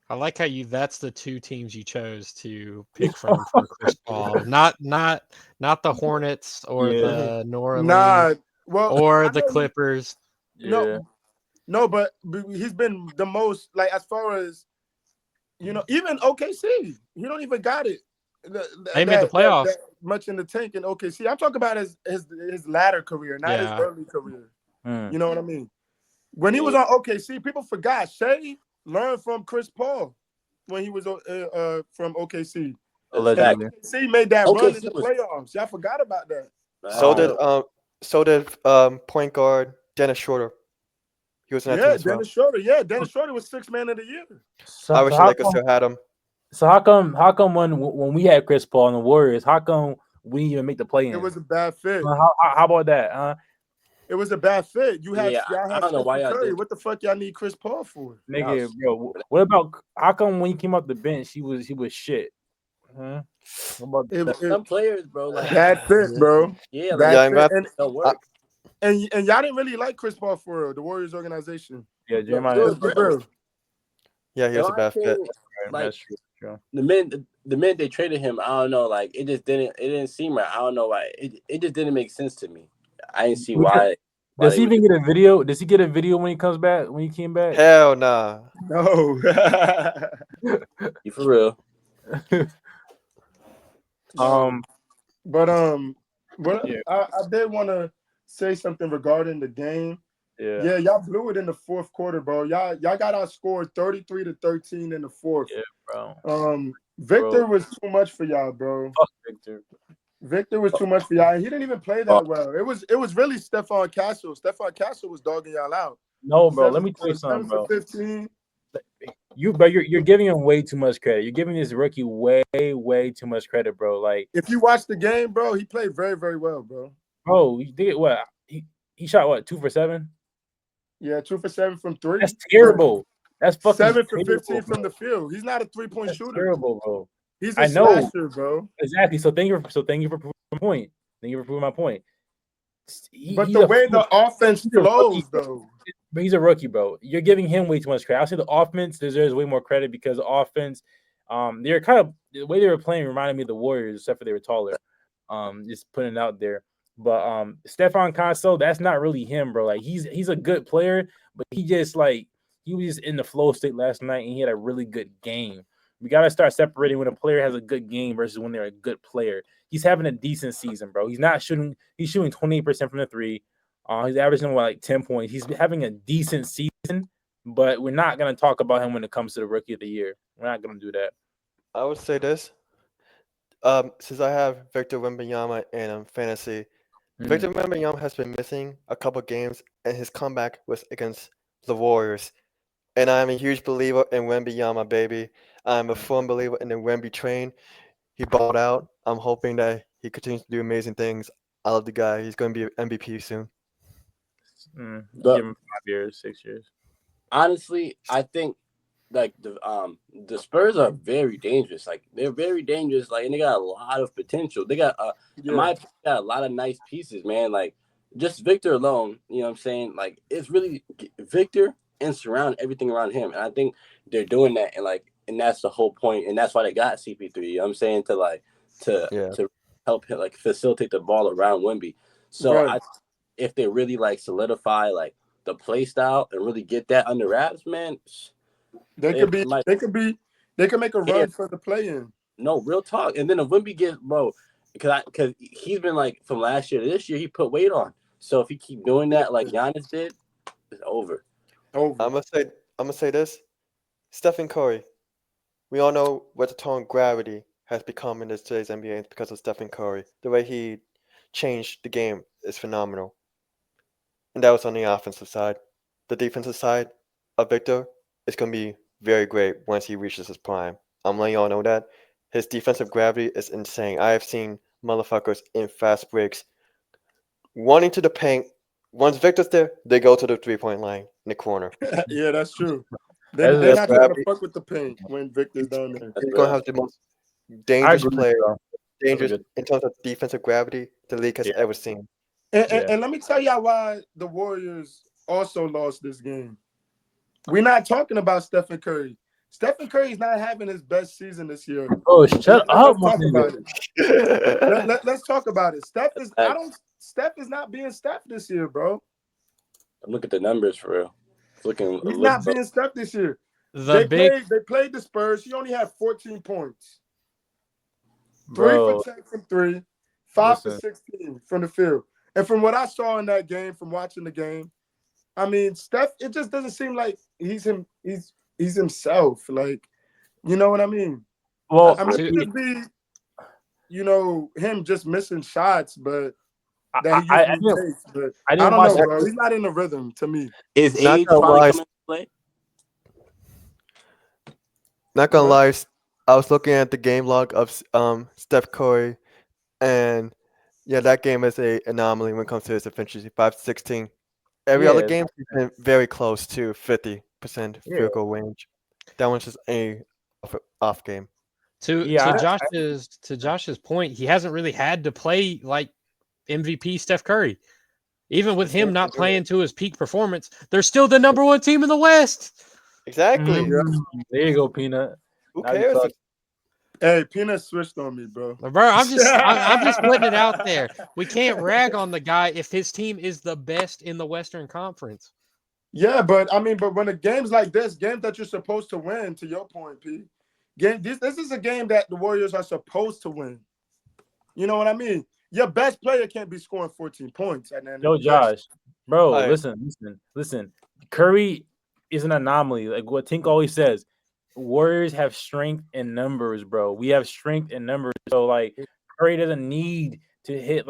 I like how that's the two teams you chose to pick from for Chris Paul. Not the Hornets or the New Orleans or the Clippers. No, but he's been the most, like, as far as, even OKC, he don't even got it. They made the playoffs. That much in the tank in OKC. I'm talking about his latter career, not his early career. You know what I mean? When he was on OKC, people forgot. Shea learned from Chris Paul when he was from OKC. Allegedly. OKC made that run in the playoffs. Y'all forgot about that. So did point guard Dennis Schroeder. He was in that team as well. Dennis Schroeder. Yeah, Dennis Schroeder was 6th man of the year. I wish the Lakers still had him. So how come when we had Chris Paul and the Warriors, how come we didn't even make the play-in? It was a bad fit. How about that? It was a bad fit. Y'all had I don't know why Curry. What the fuck y'all need Chris Paul for? Nigga, bro. What about how come when he came off the bench he was shit? Huh? What about some players, bro? Like bad fit, bro. Yeah, don't work. And y'all didn't really like Chris Paul for the Warriors organization. Yeah, Jeremiah. Yeah, he was a bad fit. Like, that's true. The minute they traded him, I don't know. Like it didn't seem right. I don't know why. It just didn't make sense to me. I didn't see why. Does he even get a video? Does he get a video when he comes back? When he came back? Hell nah. No. You for real? But I did want to say something regarding the game. Yeah, y'all blew it in the fourth quarter, bro. Y'all got outscored 33-13 in the fourth. Yeah, bro. Victor was too much for y'all, bro. Fuck Victor. Victor was too much for y'all. He didn't even play that well. It was really Stephon Castle. Stephon Castle was dogging y'all out. No, bro. Let me tell you something, bro. 15. You're giving him way too much credit. You're giving this rookie way too much credit, bro. Like if you watch the game, bro, he played very, very well, bro. Bro, he did what? He shot what? 2 for 7. Yeah, 2 for 7 from 3. That's terrible. That's fucking 7 for terrible, 15 from the field. He's not a 3-point shooter. Terrible, bro. He's a slasher, bro. Exactly. So thank you for proving my point. Thank you for proving my point. But the way the offense flows, though. But he's a rookie, bro. You're giving him way too much credit. I'll say the offense deserves way more credit because the offense, they're kind of the way they were playing reminded me of the Warriors, except for they were taller. Just putting it out there. But Stephon Castle, that's not really him, bro. Like he's a good player, but he was just in the flow state last night and he had a really good game. We gotta start separating when a player has a good game versus when they're a good player. He's having a decent season, bro. He's shooting 28% from the 3. He's averaging like 10 points. He's having a decent season, but we're not gonna talk about him when it comes to the rookie of the year. We're not gonna do that. I would say this. Since I have Victor Wembanyama in fantasy, Victor Wembanyama has been missing a couple games, and his comeback was against the Warriors. And I'm a huge believer in Wembanyama, baby. I'm a firm believer in the Wemby train. He balled out. I'm hoping that he continues to do amazing things. I love the guy. He's going to be an MVP soon. Give him 5 years, 6 years. Honestly, I think like the Spurs are very dangerous. Like they're very dangerous. Like and they got a lot of potential. They got in my opinion, got a lot of nice pieces, man. Like just Victor alone, you know what I'm saying? Like it's really Victor and surround everything around him. And I think they're doing that and that's the whole point. And that's why they got CP3, you know what I'm saying? To help him like facilitate the ball around Wemby. So if they really like solidify like the play style and really get that under wraps, man, they can make a run for the play-in. No, real talk. And then if Wemby gets because he's been like from last year to this year, he put weight on. So if he keep doing that like Giannis did, it's over. I'm gonna say this. Stephen Curry. We all know what the tone gravity has become in today's NBA because of Stephen Curry. The way he changed the game is phenomenal. And that was on the offensive side. The defensive side of Victor is going to be very great once he reaches his prime. I'm letting y'all know that. His defensive gravity is insane. I have seen motherfuckers in fast breaks wanting to the paint. Once Victor's there, they go to the 3-point line in the corner. Yeah, that's true. They're not trying to fuck with the paint when Victor's down there. He's going to have the most dangerous player dangerous in terms of defensive gravity the league has ever seen. And let me tell y'all why the Warriors also lost this game. We're not talking about Stephen Curry. Stephen Curry's not having his best season this year. Oh, shut up, my nigga. Let's talk about it. Steph is not being Steph this year, bro. Look at the numbers for real. He's not being Steph this year. They played the Spurs. He only had 14 points. Bro. 3 for 10 from 3, 5 for 16 from the field. And from what I saw in that game, from watching the game, I mean, Steph, it just doesn't seem like he's himself. Like, you know what I mean? Well, I mean, it could be, him just missing shots, but that he usually takes. But I don't know, bro. He's not in the rhythm to me. Is age finally coming into play? Not gonna lie, I was looking at the game log of Steph Curry, and that game is an anomaly when it comes to his efficiency. 5-16. Every other game has been very close to 50% field goal range. That one's just a off game. To Josh's point, he hasn't really had to play like MVP Steph Curry. Even with him not playing to his peak performance, they're still the number 1 team in the West. Exactly. There you go, Peanut. Who cares? Hey, Peanut switched on me, bro. Bro, I'm just putting it out there. We can't rag on the guy if his team is the best in the Western Conference. Yeah, but when a game's like this, games that you're supposed to win, to your point, P, this is a game that the Warriors are supposed to win. You know what I mean? Your best player can't be scoring 14 points at the end. Yo, Josh, bro, listen. Curry is an anomaly. Like what Tink always says, Warriors have strength in numbers, bro. We have strength in numbers. So, like, Curry doesn't need to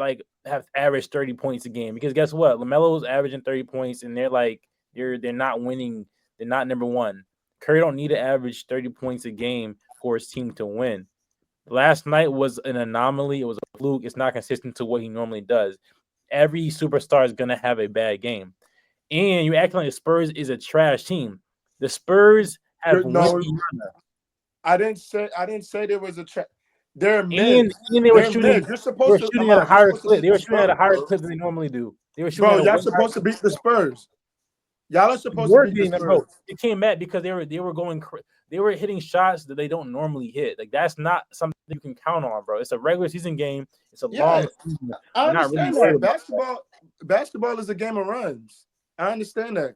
have average 30 points a game because guess what? LaMelo's averaging 30 points and they're not winning. They're not number 1. Curry don't need to average 30 points a game for his team to win. Last night was an anomaly. It was a fluke. It's not consistent to what he normally does. Every superstar is going to have a bad game. And you acting like the Spurs is a trash team. The Spurs have I didn't say there was a trash. They're mid. And they were shooting. You're supposed to shooting at a higher clip. They were shooting at a higher clip than they normally do. They were shooting. Y'all supposed to beat the Spurs. Y'all are supposed to beat the Spurs. It came back because they were hitting shots that they don't normally hit. Like that's not something you can count on, bro. It's a regular season game. It's a long season. I understand that. Basketball is a game of runs. I understand that.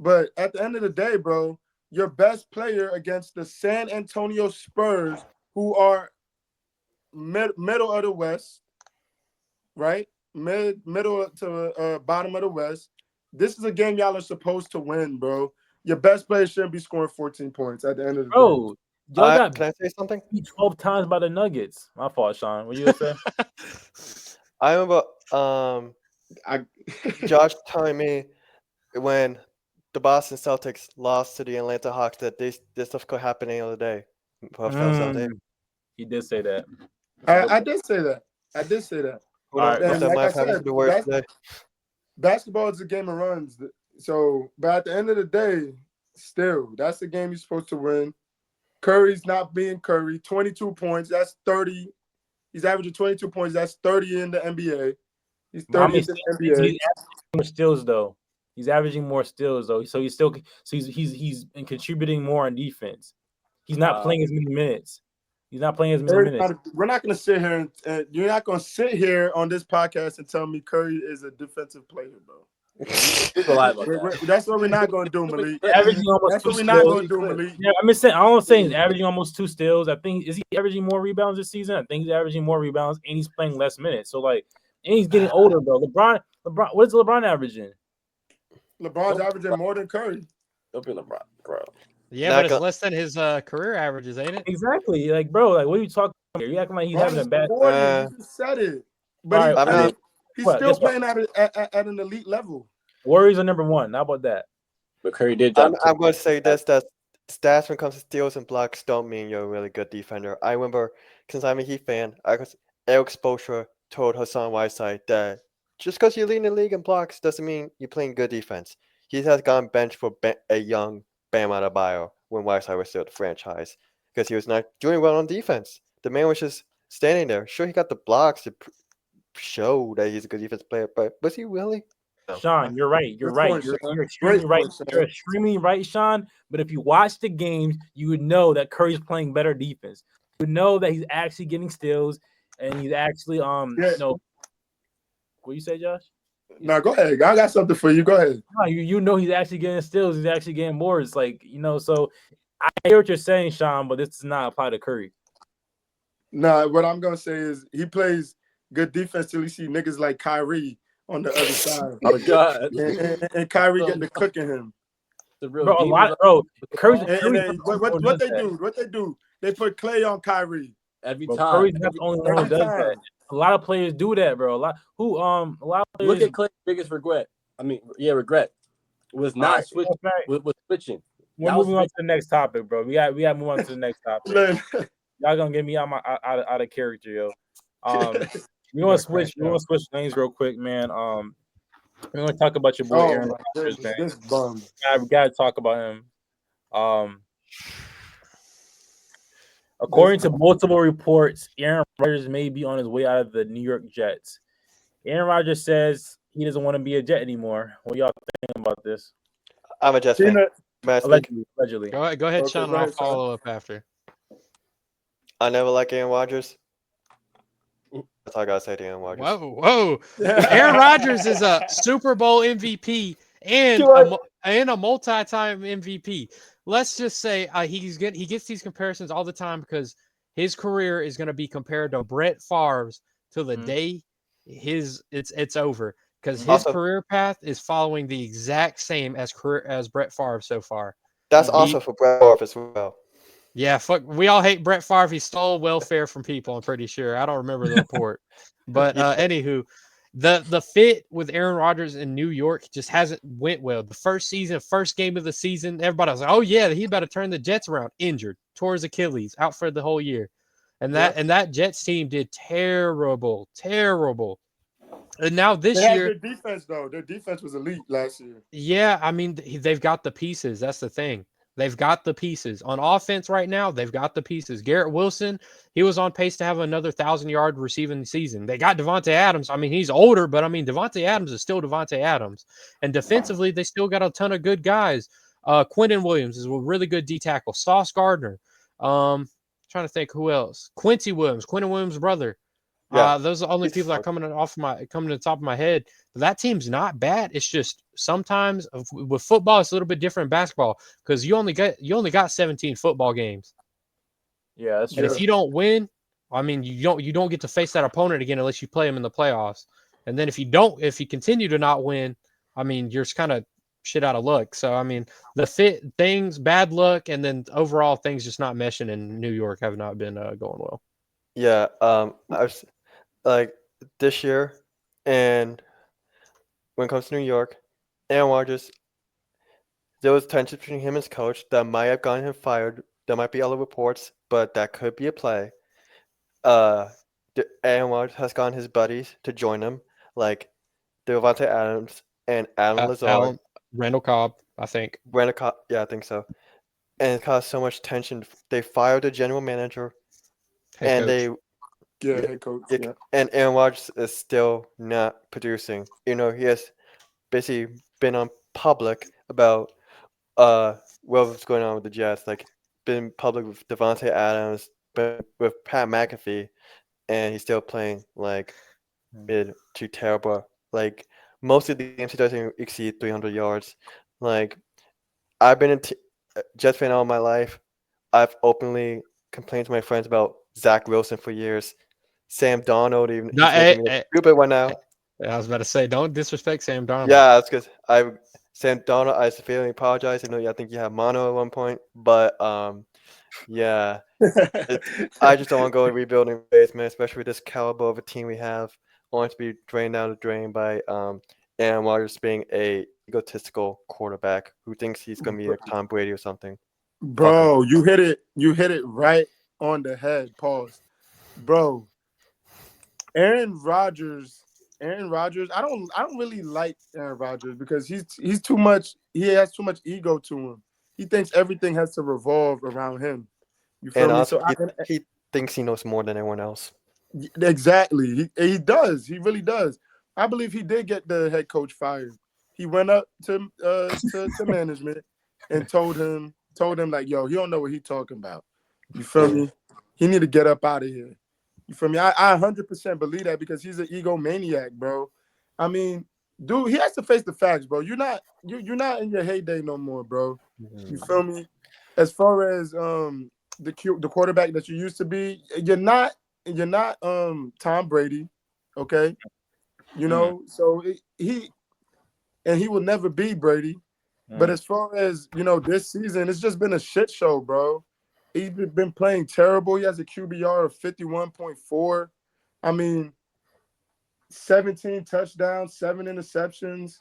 But at the end of the day, bro, your best player against the San Antonio Spurs, who are middle of the West, right? Middle to bottom of the West. This is a game y'all are supposed to win, bro. Your best player shouldn't be scoring 14 points at the end of the day. Y'all can I say something? 12 times by the Nuggets. My fault, Sean. What you gonna say? I remember Josh telling me when the Boston Celtics lost to the Atlanta Hawks that this stuff could happen any other day. He did say that. I did say that. All right, basketball is a game of runs. So, but at the end of the day, still, that's the game you're supposed to win. Curry's not being Curry. 22 points. That's 30. He's averaging 22 points. That's 30 in the NBA. He's 30 in the NBA. He's averaging more steals, though. He's averaging more steals, though. So he's contributing more on defense. He's not playing as many minutes. We're not going to sit here and you're not going to sit here on this podcast and tell me Curry is a defensive player, bro. That's what we're not going to do, Malik. That's what we're not going to do, Malik. Yeah, I'm just saying. All I'm saying is averaging almost 2 steals. I think is he averaging more rebounds this season? I think he's averaging more rebounds, and he's playing less minutes. So and he's getting older, bro. LeBron. What is LeBron averaging? LeBron's averaging more than Curry. Don't be LeBron, bro. Yeah, but it's less than his career averages, ain't it? Exactly. Bro, what are you talking about here? You acting like he's having a bad. You just said it. But he's still playing at an elite level. Warriors are number 1. How about that? But Curry did. I'm going to say this: that stats when it comes to steals and blocks don't mean you're a really good defender. I remember, since I'm a Heat fan, Eric Spoelstra told Hassan Whiteside that just because you're leading the league in blocks doesn't mean you're playing good defense. He has gone bench for a young Bam Adebayo when Whiteside was still the franchise because he was not doing well on defense. The man was just standing there. Sure, he got the blocks to show that he's a good defense player, but was he really? No. Sean, you're right. You're Good right. point, You're Sean. extremely Great right. point, Sean. You're extremely right, Sean. But if you watch the games, you would know that Curry's playing better defense. You would know that he's actually getting steals and he's actually what you say, Josh? No, go ahead. I got something for you. Go ahead. No, you know he's actually getting steals. He's actually getting boards. Like, so I hear what you're saying, Sean, but this does not apply to Curry. No, what I'm gonna say is he plays good defense till you see niggas like Kyrie on the other side. Oh God! And Kyrie getting to cooking him. The real Bro, a lot, bro. Curry's What they do? They put Clay on Kyrie every bro, time. Curry's not the only one who does that. A lot of players do that, bro. A lot of players. Look at Clay's biggest regret. Regret was not switching. Was switching. We're moving on to the next topic, bro. We got to move on to the next topic. Y'all gonna get me out of character, yo. We want to switch. We want to switch lanes real quick, man. We're gonna talk about your boy Aaron Rodgers, man. This bum. We gotta talk about him. According to multiple reports, Aaron Rodgers may be on his way out of the New York Jets. Aaron Rodgers says he doesn't want to be a Jet anymore. What y'all think about this? I'm a Jets fan. Allegedly. Go ahead, Sean, and I'll follow up after. I never like Aaron Rodgers. That's all I gotta say to Aaron Rodgers. Whoa! Aaron Rodgers is a Super Bowl MVP and a multi-time MVP. Let's just say he gets these comparisons all the time because his career is going to be compared to Brett Favre's till the day it's over because his career path is following the exact same as Brett Favre so far. That's also for Brett Favre as well. Yeah, fuck. We all hate Brett Favre. He stole welfare from people. I'm pretty sure. I don't remember the report, but anywho, the fit with Aaron Rodgers in New York just hasn't went well. The first game of the season, everybody was like, "Oh yeah, he's about to turn the Jets around." Injured, tore his Achilles, out for the whole year, and that Jets team did terrible. And now this year, their defense though. Their defense was elite last year. Yeah, I mean they've got the pieces. That's the thing. They've got the pieces. On offense right now, they've got the pieces. Garrett Wilson, he was on pace to have another 1,000-yard receiving season. They got Devontae Adams. I mean, he's older, but I mean, Devontae Adams is still Devontae Adams. And defensively, they still got a ton of good guys. Quentin Williams is a really good D tackle. Sauce Gardner. Trying to think who else. Quincy Williams, Quentin Williams' brother. Yeah. Those are the only people that are coming to the top of my head. But that team's not bad. It's just sometimes with football, it's a little bit different than basketball because you only got 17 football games. Yeah, that's true. And if you don't win, I mean, you don't get to face that opponent again unless you play them in the playoffs. And then if you continue to not win, I mean, you're just kind of shit out of luck. So I mean, the fit things, bad luck, and then overall things just not meshing in New York have not been going well. Yeah, I was like this year, and when it comes to New York, Aaron Rodgers, there was tension between him and his coach that might have gotten him fired. There might be other reports, but that could be a play. Aaron Rodgers has gotten his buddies to join him, like Devontae Adams and Adam Lazard. Randall Cobb, I think. Randall Cobb, yeah, I think so. And it caused so much tension. They fired the general manager, head coach. And Aaron Rodgers is still not producing. You know, he has basically been on public about what's going on with the Jets. Like, been public with Devontae Adams, but with Pat McAfee, and he's still playing like mid to terrible. Like, most of the games he doesn't exceed 300 yards. Like, I've been a Jets fan all my life. I've openly complained to my friends about Zach Wilson for years. Sam Darnold even stupid one now. I was about to say, don't disrespect Sam Darnold. Yeah, that's because Sam Darnold, I severely apologize. I know I think you had mono at one point, but yeah, I just don't want to go in rebuilding phase, man. Especially with this caliber of a team we have, I want it to be drained down the drain by Aaron Rodgers being a egotistical quarterback who thinks he's gonna be like Tom Brady or something. Bro, you hit it right on the head. Pause, bro. Aaron Rodgers. I don't really like Aaron Rodgers because he's too much. He has too much ego to him. He thinks everything has to revolve around him. You feel me? Also, he thinks he knows more than anyone else. Exactly. He does. He really does. I believe he did get the head coach fired. He went up to management and told him like, yo, he don't know what he talking about. You feel me? He need to get up out of here. You feel me? I 100% believe that because he's an egomaniac, bro. I mean, dude, he has to face the facts, bro. You're not in your heyday no more, bro. You feel me? As far as the quarterback that you used to be, you're not Tom Brady, okay? You know, so he will never be Brady. But as far as, this season, it's just been a shit show, bro. He's been playing terrible. He has a QBR of 51.4. I mean, 17 touchdowns, 7 interceptions.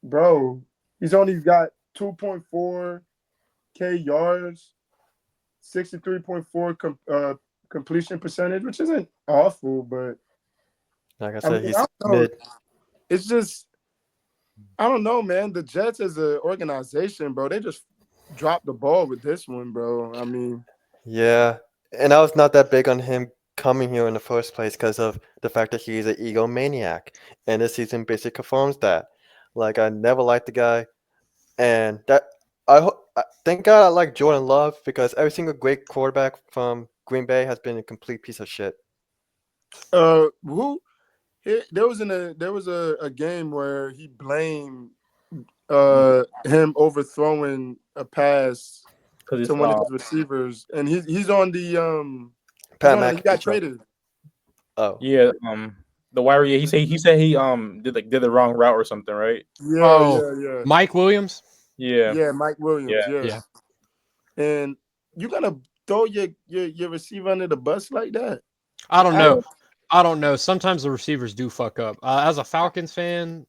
Bro, he's only got 2.4 K yards, 63.4 completion percentage, which isn't awful, but like I said, he's mid. It's just, I don't know, man. The Jets as an organization, bro, they just dropped the ball with this one, bro. I mean, yeah, and I was not that big on him coming here in the first place because of the fact that he's an egomaniac, and this season basically confirms that. Like, I never liked the guy, and that thank God I like Jordan Love because every single great quarterback from Green Bay has been a complete piece of shit. There was a game where he blamed him overthrowing a pass to one of his receivers, and he's on the he got traded. Oh yeah, the wire. He said he did the wrong route or something, right? Yeah. Mike Williams. Yeah, Mike Williams. Yeah. And you gonna throw your receiver under the bus like that? I don't know. Sometimes the receivers do fuck up. As a Falcons fan,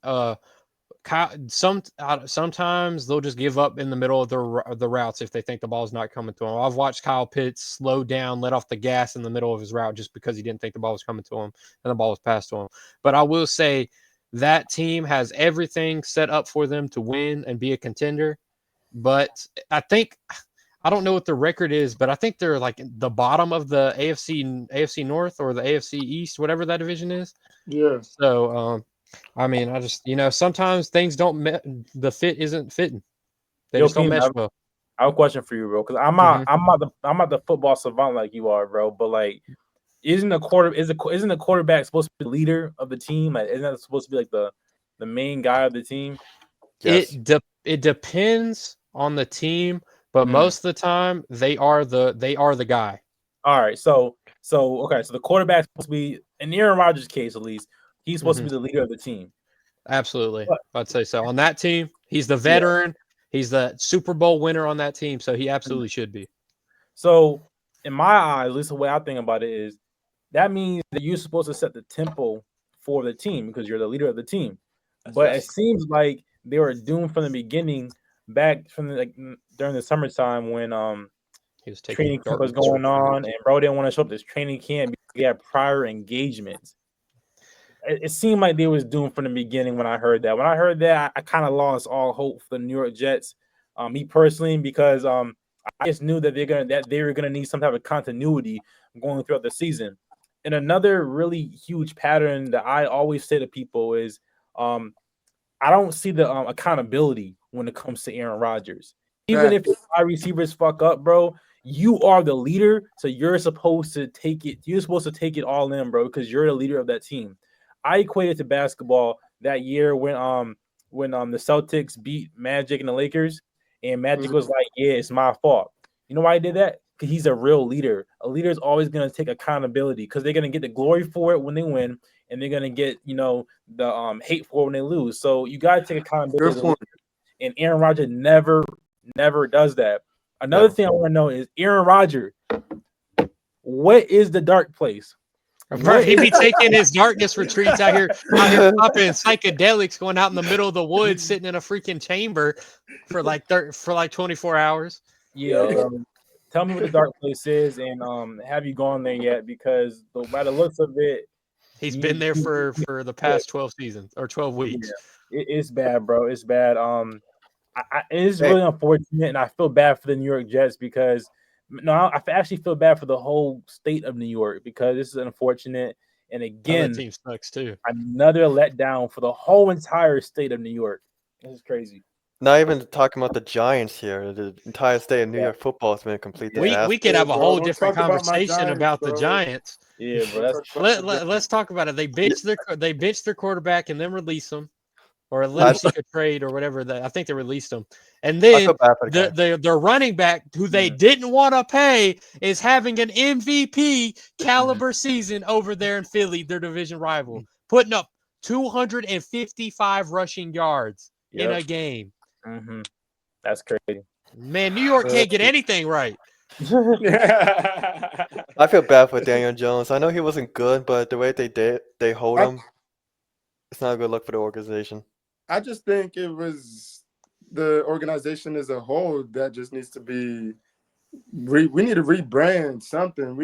sometimes they'll just give up in the middle of the routes if they think the ball's not coming to them. I've watched Kyle Pitts slow down, let off the gas in the middle of his route just because he didn't think the ball was coming to him and the ball was passed to him. But I will say that team has everything set up for them to win and be a contender. But I don't know what the record is, but I think they're like the bottom of the AFC North or the AFC East, whatever that division is. Yeah. So, I mean, I just, sometimes things don't the fit isn't fitting. They just don't mesh well. I have a question for you, bro, because I'm not the football savant like you are, bro. But like, isn't the quarterback supposed to be the leader of the team? Like, isn't that supposed to be like the main guy of the team? yes. It depends on the team, but most of the time they are the guy. All right, so the quarterback's supposed to be, in Aaron Rodgers' case at least, he's supposed to be the leader of the team. Absolutely, I'd say so. On that team, he's the veteran. Yeah. He's the Super Bowl winner on that team, so he absolutely should be. So, in my eyes, at least the way I think about it is, that means that you're supposed to set the tempo for the team because you're the leader of the team. But it seems like they were doomed from the beginning, back from during the summertime when training camp was going on, and bro didn't want to show up this training camp because he had prior engagements. It seemed like they was doomed from the beginning when I heard that. When I heard that, I kind of lost all hope for the New York Jets. Me personally, because I just knew that they were gonna need some type of continuity going throughout the season. And another really huge pattern that I always say to people is, I don't see the accountability when it comes to Aaron Rodgers. Even if your wide receivers fuck up, bro, you are the leader, so you're supposed to take it. You're supposed to take it all in, bro, because you're the leader of that team. I equate it to basketball that year when the Celtics beat Magic and the Lakers, and Magic was like, "Yeah, it's my fault." You know why he did that? Because he's a real leader. A leader is always going to take accountability because they're going to get the glory for it when they win, and they're going to get the hate for it when they lose. So you got to take accountability. And Aaron Rodgers never does that. Another thing I want to know is, Aaron Rodgers, what is the dark place? He be taking his darkness retreats out here popping psychedelics, going out in the middle of the woods, sitting in a freaking chamber for like 24 hours. Yeah, tell me what the dark place is, and have you gone there yet? Because by the looks of it, he's been there for the past 12 seasons or 12 weeks. Yeah. It's bad, bro. It's bad. It's really unfortunate, and I feel bad for the New York Jets because No, I actually feel bad for the whole state of New York because this is unfortunate. And again, team sucks too. Another letdown for the whole entire state of New York. This is crazy. Not even talking about the Giants here. The entire state of New York football has been a complete disaster. We could have a whole different talk about conversation about bro. the Giants. Yeah, bro. Let's talk about it. They benched their quarterback and then released them, or let him seek a trade or whatever. I think they released them, and then their running back, who they didn't want to pay, is having an MVP caliber season over there in Philly, their division rival, putting up 255 rushing yards in a game. Mm-hmm. That's crazy. Man, New York can't get anything right. I feel bad for Daniel Jones. I know he wasn't good, but the way they hold him, it's not a good look for the organization. I just think it was the organization as a whole that just needs to be. We need to rebrand something.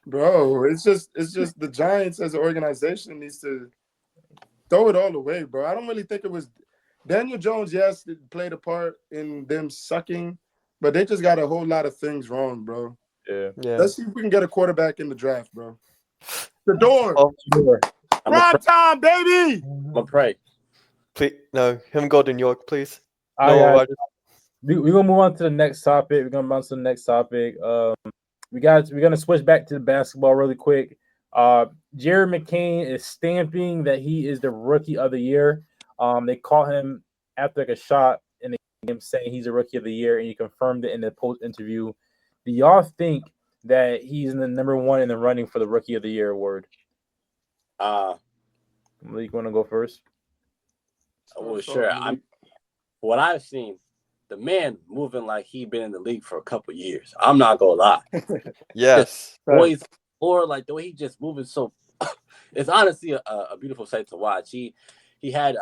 Bro. It's just the Giants as an organization needs to throw it all away, bro. I don't really think it was Daniel Jones. Yes, it played a part in them sucking, but they just got a whole lot of things wrong, bro. Yeah. Let's see if we can get a quarterback in the draft, bro. The door. Prime time, baby. I'm gonna pray. Please, no, him go to New York, please. We're gonna move on to the next topic. We're gonna bounce to the next topic. We're gonna switch back to the basketball really quick. Jared McCain is stamping that he is the rookie of the year. They caught him after a shot in the game saying he's a rookie of the year, and he confirmed it in the post interview. Do y'all think that he's in the number one in the running for the rookie of the year award? You want to go first? Well, sure. What I've seen, the man moving like he been in the league for a couple years. I'm not gonna lie. Yes. Or like the way he just moving so. It's honestly a beautiful sight to watch. He had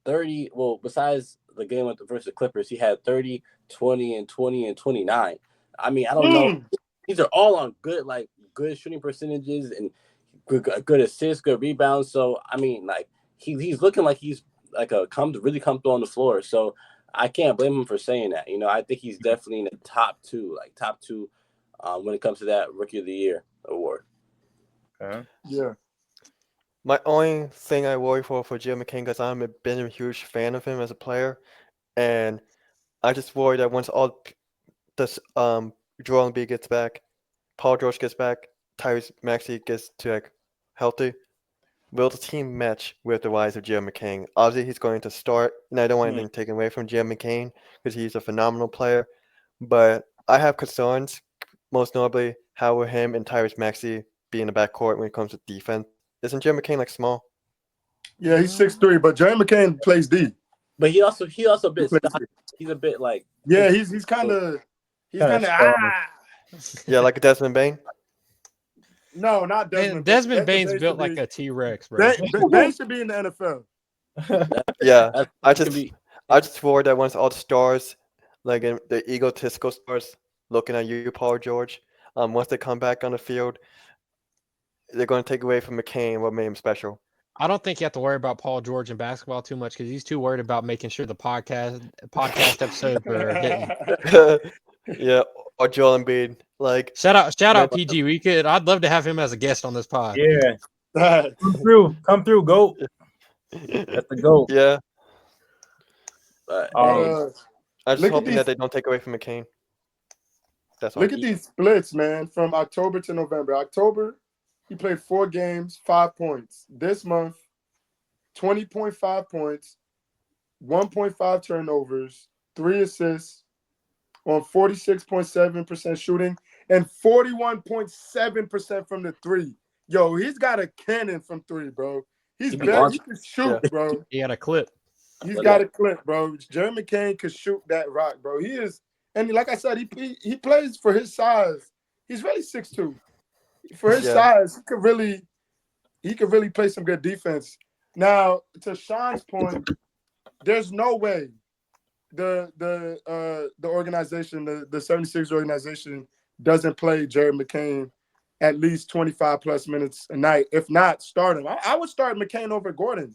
30. Well, besides the game versus the Clippers, he had 30, 20, and 20 and 29. I mean, I don't know. These are all on good shooting percentages and good assists, good rebounds. So I mean, like he's looking like he's like really comfortable on the floor. So I can't blame him for saying that. You know, I think he's definitely in the top two when it comes to that Rookie of the Year award. Yeah. My only thing I worry for Jared McCain, because I've been a huge fan of him as a player, and I just worry that once all this Joel Embiid gets back, Paul George gets back, Tyrese Maxey gets to healthy, will the team match with the rise of Jared McCain? Obviously, he's going to start, and I don't want anything taken away from Jared McCain because he's a phenomenal player. But I have concerns, most notably, how will him and Tyrese Maxey be in the backcourt when it comes to defense? Isn't Jared McCain small? Yeah, he's 6'3", but Jared McCain plays D. But he also a bit. He's a bit like. Yeah, he's kind of. Yeah, like a Desmond Bain. No, not Desmond. Desmond Bain's built like a T-Rex, bro. Bain should be in the NFL. Yeah, I just worry that once all the stars, like the egotistical stars, looking at you, Paul George, once they come back on the field, they're going to take away from McCain what made him special. I don't think you have to worry about Paul George in basketball too much because he's too worried about making sure the podcast episodes are hitting. Yeah, or Joel Embiid. Like shout out PG. I'd love to have him as a guest on this pod. Yeah, come through, GOAT. That's the GOAT. Yeah. I'm just hoping that they don't take away from McCain. That's look at these splits, man, from October to November. October, he played 4 games, 5 points. This month, 20.5 points, 1.5 turnovers, 3 assists on 46.7% shooting and 41.7% from the 3. Yo, he's got a cannon from 3, bro. He can shoot, bro. He had a clip. He's got a clip, bro. Jared McCain could shoot that rock, bro. He is, and like I said, he plays for his size. He's really 6'2". For his size, he could really play some good defense. Now, to Sean's point, there's no way the organization, the 76ers organization, doesn't play Jared McCain at least 25 plus minutes a night. If not, start him. I would start McCain over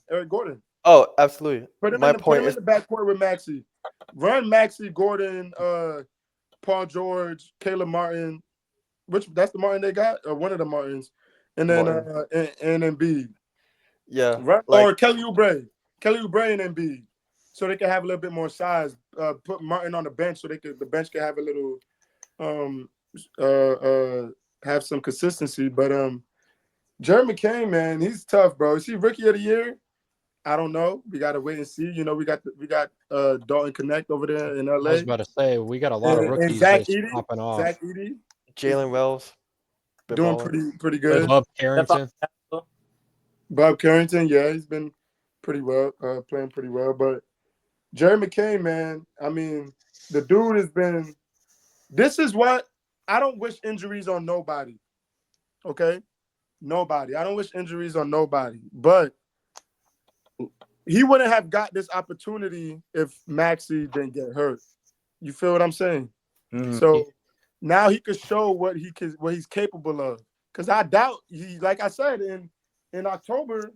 Eric Gordon. Oh, absolutely. Put him in the backcourt with Maxey. Run Maxey, Gordon, Paul George, Caleb Martin, that's the Martin they got, or one of the Martins, and then and Embiid. Yeah, right. Or Kelly Oubre and Embiid, so they can have a little bit more size. Put Martin on the bench so the bench can have a little have some consistency. But Jerry McCain, man, he's tough, bro. Is he rookie of the year? I don't know. We gotta wait and see. You know, we got Dalton Connect over there in LA. I was about to say we got a lot of rookies just popping off. Zach Edey, Jalen Wells, doing pretty good. Bob Carrington. Bob Carrington, yeah, he's been pretty well, playing pretty well. But Jerry McCain, man, I mean, the dude has been. This is what I don't wish injuries on nobody. Okay, nobody. I don't wish injuries on nobody, but he wouldn't have got this opportunity if Maxey didn't get hurt. You feel what I'm saying? Mm-hmm. So now he could show what he's capable of. Because I doubt like I said, in October,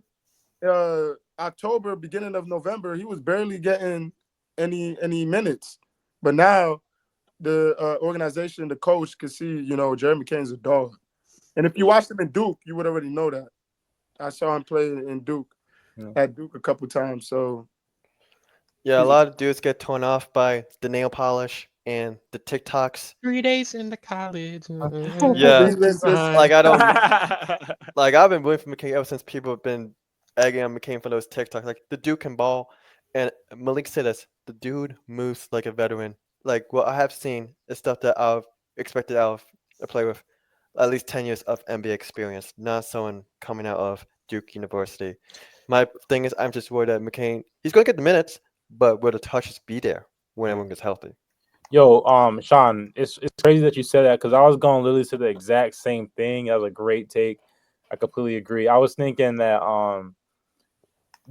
beginning of November, he was barely getting any minutes. But now the organization, the coach could see, you know, Jerry McCain's a dog. And if you watched him in Duke, you would already know that. I saw him play in Duke. Yeah. At Duke a couple times, so yeah, a lot of dudes get torn off by the nail polish and the TikToks. 3 days into college. Yeah, like I don't like I've been waiting for McCain ever since people have been egging on McCain for those TikToks. Like the dude can ball, and Malik said this: the dude moves like a veteran. Like what I have seen is stuff that I've expected out of a player with at least 10 years of NBA experience, not someone coming out of Duke University. My thing is, I'm just worried that McCain, he's going to get the minutes, but will the touches be there when everyone gets healthy? Yo, Sean, it's crazy that you said that because I was going literally to the exact same thing. That was a great take. I completely agree. I was thinking that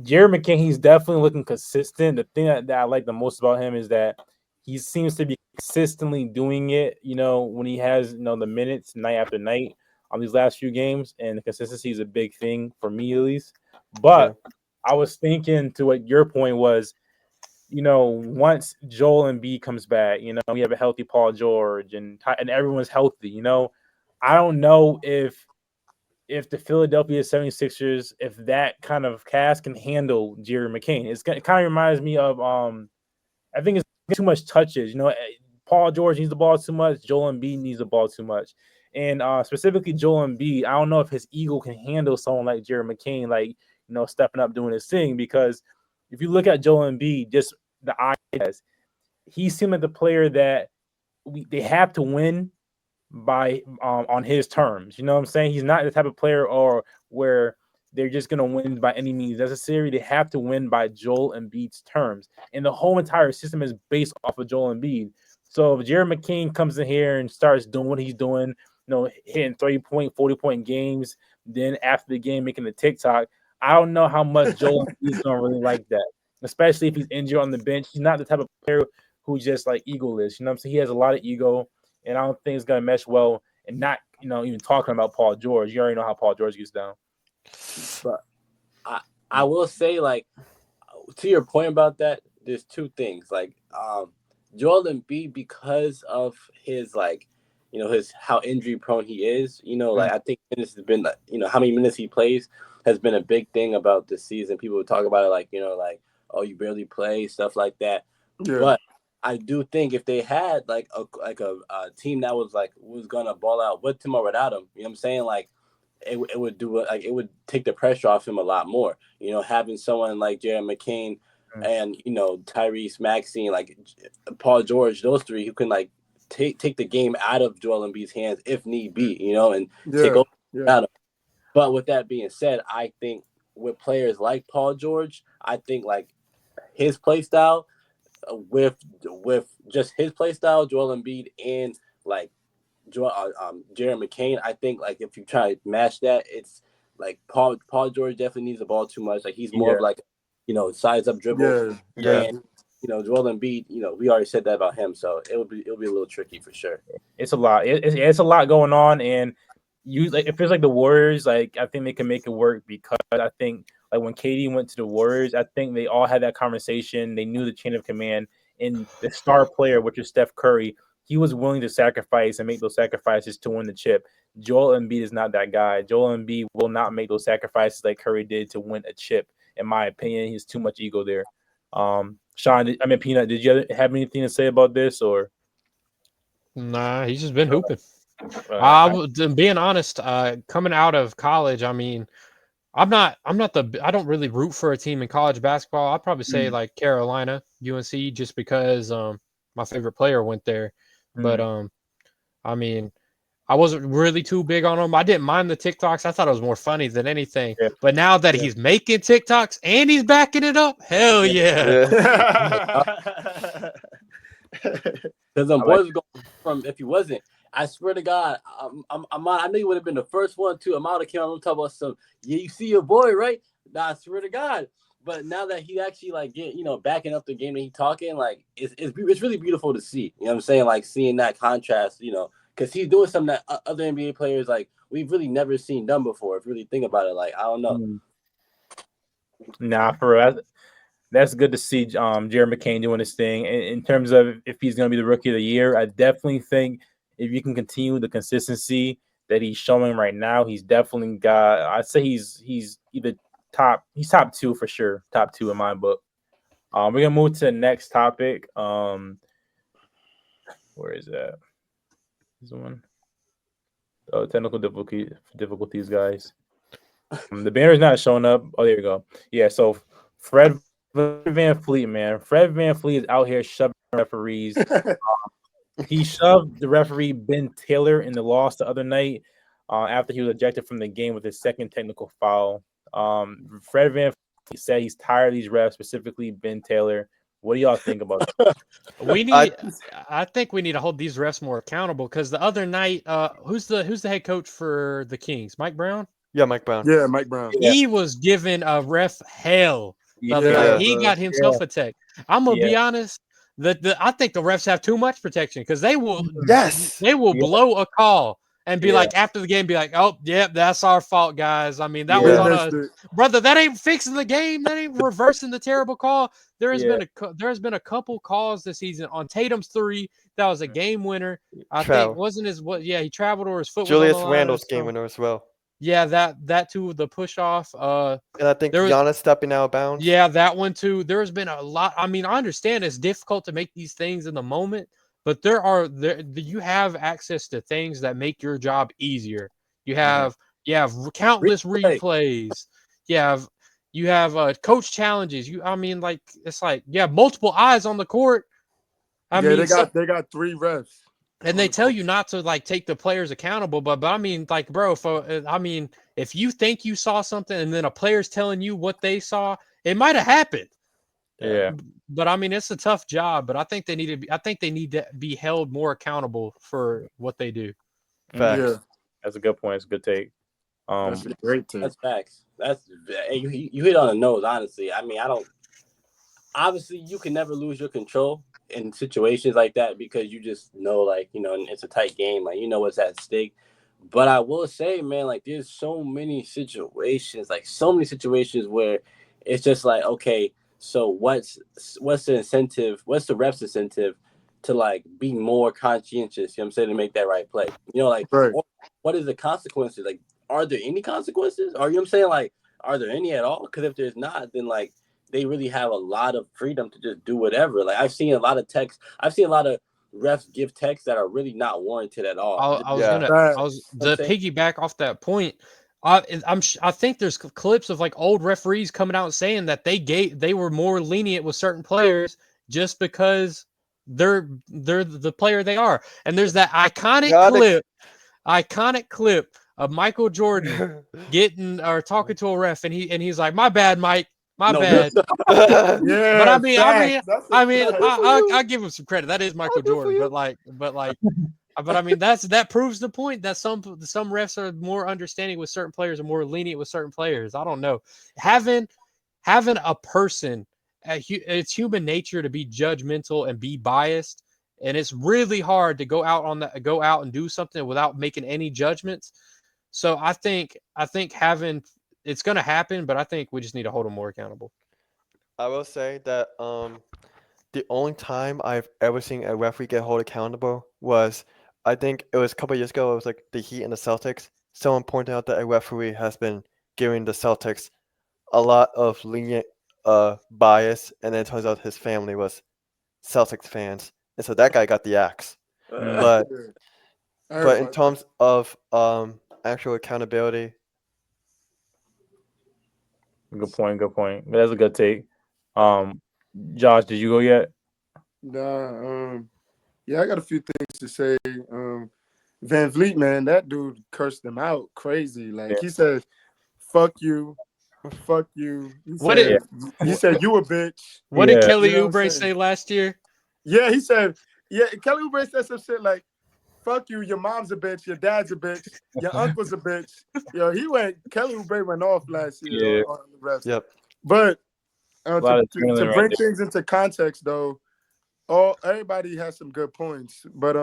Jerry McCain, he's definitely looking consistent. The thing that I like the most about him is that he seems to be consistently doing it, you know, when he has, you know, the minutes night after night on these last few games, and the consistency is a big thing for me at least. But yeah. I was thinking to what your point was, you know, once Joel Embiid comes back, you know, we have a healthy Paul George and everyone's healthy, you know. I don't know if the Philadelphia 76ers, if that kind of cast can handle Jerry McCain. It kind of reminds me of I think it's too much touches. You know, Paul George needs the ball too much. Joel Embiid needs the ball too much. And specifically Joel Embiid, I don't know if his ego can handle someone like Jerry McCain, like, you know, stepping up doing his thing. Because if you look at Joel Embiid, just the eye test, he seemed like the player that they have to win by on his terms. You know what I'm saying? He's not the type of player or where they're just going to win by any means necessary. They have to win by Joel Embiid's terms. And the whole entire system is based off of Joel Embiid. So if Jerry McCain comes in here and starts doing what he's doing, you know, hitting 30-point, 40-point games, then after the game making the TikTok, I don't know how much Joel Embiid's going to really like that, especially if he's injured on the bench. He's not the type of player who's just like egoless. You know what I'm saying? He has a lot of ego, and I don't think it's going to mesh well. And not, you know, even talking about Paul George. You already know how Paul George gets down. But I will say, like, to your point about that, there's two things. Like, Joel Embiid, because of his, like, you know, how injury prone he is, you know, like, I think this has been, like, you know, how many minutes he plays has been a big thing about this season. People would talk about it, like, you know, like, oh, you barely play, stuff like that. Yeah. But I do think if they had like a team that was gonna ball out with him or without him, you know what I'm saying? Like, it would do it, like, it would take the pressure off him a lot more. You know, having someone like Jerry McCain and, you know, Tyrese Maxey, like Paul George, those three who can like take the game out of Joel Embiid's hands if need be, you know, and take over out of him. But with that being said, I think with players like Paul George, I think like his play style with just his play style, Joel Embiid and like Jerry McCain, I think like if you try to match that, it's like Paul George definitely needs the ball too much. Like he's more of like, you know, size up dribble. Yeah. And, you know, Joel Embiid, you know, we already said that about him, so it'll be a little tricky for sure. It's a lot. It's a lot going on, and it feels like the Warriors, like I think they can make it work because I think like when KD went to the Warriors, I think they all had that conversation. They knew the chain of command, and the star player, which is Steph Curry, he was willing to sacrifice and make those sacrifices to win the chip. Joel Embiid is not that guy. Joel Embiid will not make those sacrifices like Curry did to win a chip. In my opinion, he's too much ego there. Sean, Peanut, did you have anything to say about this or? Nah, he's just been hooping. Being honest, coming out of college, I mean, I don't really root for a team in college basketball. I'd probably say like Carolina, UNC, just because my favorite player went there. But I mean, I wasn't really too big on him. I didn't mind the TikToks. I thought it was more funny than anything. Yeah. But now that he's making TikToks and he's backing it up, hell yeah. Because them boys go from, if he wasn't, I swear to God, I know you would have been the first one too. I'm out of camera. I'm talking about some. Yeah, you see your boy, right? Nah, I swear to God. But now that he actually like backing up the game that he talking, like it's really beautiful to see. You know what I'm saying? Like seeing that contrast, because he's doing something that other NBA players like we've really never seen done before. If you really think about it, like I don't know. Nah, for us. That's good to see Jared McCain doing his thing. In terms of if he's going to be the rookie of the year, I definitely think if you can continue the consistency that he's showing right now, he's definitely got. I'd say he's either he's top 2 for sure, top 2 in my book. We're gonna move to the next topic. Where is that? This one. Oh, technical difficulties, guys. The banner's not showing up. Oh, there you go. Yeah, so Fred VanVleet, man. Fred VanVleet is out here shoving referees. He shoved the referee Ben Taylor in the loss the other night after he was ejected from the game with his second technical foul. Fred VanVleet said he's tired of these refs, specifically Ben Taylor. What do y'all think about that? I think we need to hold these refs more accountable because the other night, who's the head coach for the Kings? Mike Brown? Yeah, Mike Brown. Yeah, Mike Brown. He was giving a ref hell. He got himself a tech. I'm gonna be honest. I think the refs have too much protection because they will blow a call and be like after the game, be like, oh, yep, that's our fault, guys. I mean, that was on us, brother. That ain't fixing the game. That ain't reversing the terrible call. There has been a couple calls this season on Tatum's 3 that was a game winner. I think wasn't his he traveled or his foot. Julius was on the Randle's game winner as well. Yeah, that too, the push off. And I think Giannis stepping out of bounds. Yeah, that one too. There has been a lot. I mean, I understand it's difficult to make these things in the moment, but you have access to things that make your job easier. You have countless replays. You have coach challenges. It's like multiple eyes on the court. They got 3 refs. And they tell you not to like take the players accountable, but I mean, like, bro, if you think you saw something and then a player's telling you what they saw, it might have happened. Yeah. But I mean, it's a tough job, but I think they need to be held more accountable for what they do. Facts. Yeah. That's a good point. It's a good take. That's a great take. That's facts. You hit on the nose, honestly. I mean, obviously you can never lose your control in situations like that because you just know, like, it's a tight game, like, what's at stake. But I will say, man, like, there's so many situations where it's just like, okay, so what's the incentive? What's the ref's incentive to like be more conscientious? You know what I'm saying, to make that right play. What is the consequences? Like, are there any consequences? Or you know what I'm saying, like, are there any at all? Because if there's not, then like they really have a lot of freedom to just do whatever. Like, I've seen a lot of texts. I've seen a lot of refs give texts that are really not warranted at all. I was to piggyback off that point. I think there's clips of like old referees coming out and saying that they were more lenient with certain players just because they're the player they are. And there's that iconic clip of Michael Jordan talking to a ref and he's like, "My bad, Mike. My bad." Yeah, but I mean, I give him some credit. That is Michael Jordan, but I mean, that proves the point that some refs are more understanding with certain players and more lenient with certain players. I don't know. Having a person, it's human nature to be judgmental and be biased, and it's really hard to go out and do something without making any judgments. So I think it's going to happen, but I think we just need to hold them more accountable. I will say that the only time I've ever seen a referee get held accountable was, I think it was a couple of years ago. It was like the Heat and the Celtics. Someone pointed out that a referee has been giving the Celtics a lot of lenient bias, and then it turns out his family was Celtics fans, and so that guy got the axe. But in terms of actual accountability, Good point. That's a good take. Josh, did you go yet? Nah, yeah, I got a few things to say. Van Vliet, man, that dude cursed him out crazy. Like he said, "Fuck you, fuck you." He said, "You a bitch." What did Kelly Oubre say last year? Yeah, he said, Kelly Oubre said some shit like, "Fuck you, your mom's a bitch, your dad's a bitch, your uncle's a bitch." Kelly Oubre went off last year on the refs. Yep. But to bring things into context, though, everybody has some good points. But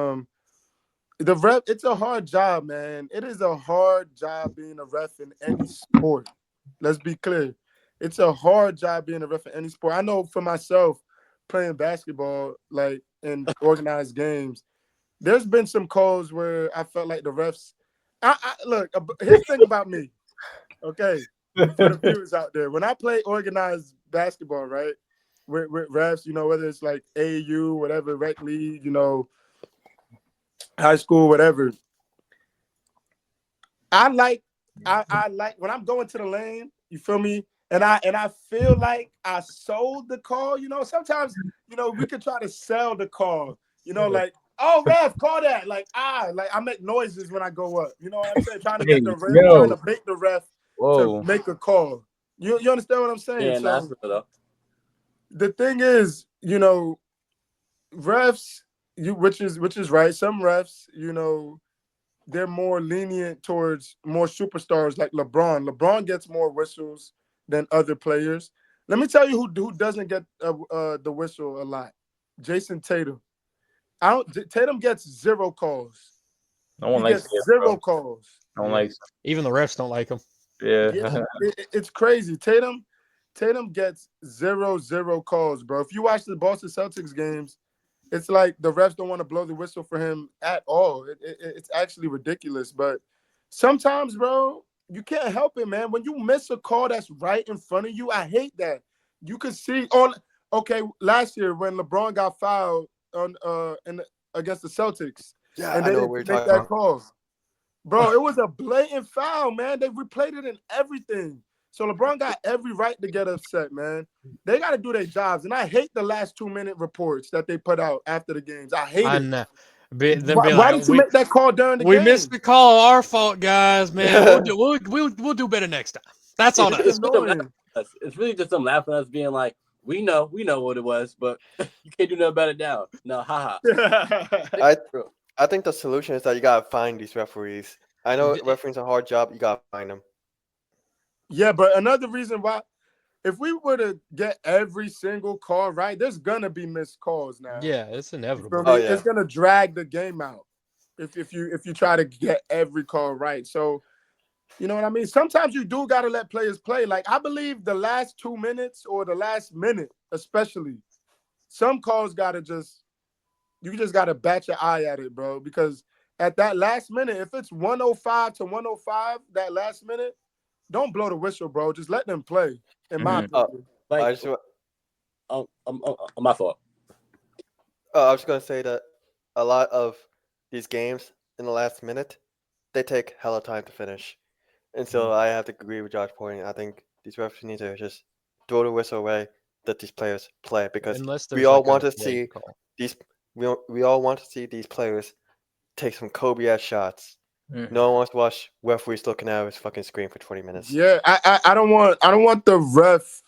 the ref, it's a hard job, man. It is a hard job being a ref in any sport. Let's be clear. It's a hard job being a ref in any sport. I know for myself, playing basketball, like in organized games, there's been some calls where I felt like the refs. Look, here's the thing about me. Okay, for the viewers out there, when I play organized basketball, right, with refs, whether it's like AAU, whatever, rec league, high school, whatever. I like when I'm going to the lane, you feel me? And I feel like I sold the call. Sometimes, we could try to sell the call, like, oh, ref, call that. Like I make noises when I go up. You know what I'm saying? Trying to get the ref, trying to make the ref to make a call. You understand what I'm saying? Yeah, that's real. The thing is, refs, which is right. Some refs, they're more lenient towards more superstars like LeBron. LeBron gets more whistles than other players. Let me tell you who doesn't get the whistle a lot. Jason Tatum. Tatum gets 0 calls. No one likes him, 0 calls. No one likes him. Even the refs don't like him. Yeah. It's crazy. Tatum gets 0 calls, bro. If you watch the Boston Celtics games, it's like the refs don't want to blow the whistle for him at all. It's actually ridiculous. But sometimes, bro, you can't help it, man. When you miss a call that's right in front of you, I hate that. You can see last year when LeBron got fouled against the Celtics, and they didn't make that call. Bro, it was a blatant foul, man. They replayed it and everything. So LeBron got every right to get upset, man. They got to do their jobs. And I hate the last 2-minute reports that they put out after the games. I hate it. Why did you make that call during the game? We missed the call. Our fault, guys, man. We'll do better next time. That's on us. It's really just them laughing at us being like, we know what it was, but you can't do nothing about it now. No, haha. I think the solution is that you gotta find these referees. I know refereeing is a hard job. You gotta find them. Yeah, but another reason why, if we were to get every single call right, there's gonna be missed calls now. Yeah, it's inevitable. It's gonna drag the game out if you try to get every call right. So, you know what I mean? Sometimes you do gotta let players play. Like I believe the last 2 minutes or the last minute, especially, some calls you just gotta bat your eye at it, bro. Because at that last minute, if it's 105 to 105, that last minute, don't blow the whistle, bro. Just let them play. In my opinion. My fault. I was gonna say that a lot of these games in the last minute, they take hella time to finish, and so I have to agree with Josh point. I think these refs need to just throw the whistle away, let these players play, because we all want to see these. We all want to see these players take some Kobe-ass shots. No one wants to watch referees looking at his fucking screen for 20 minutes. Yeah, I don't want the ref.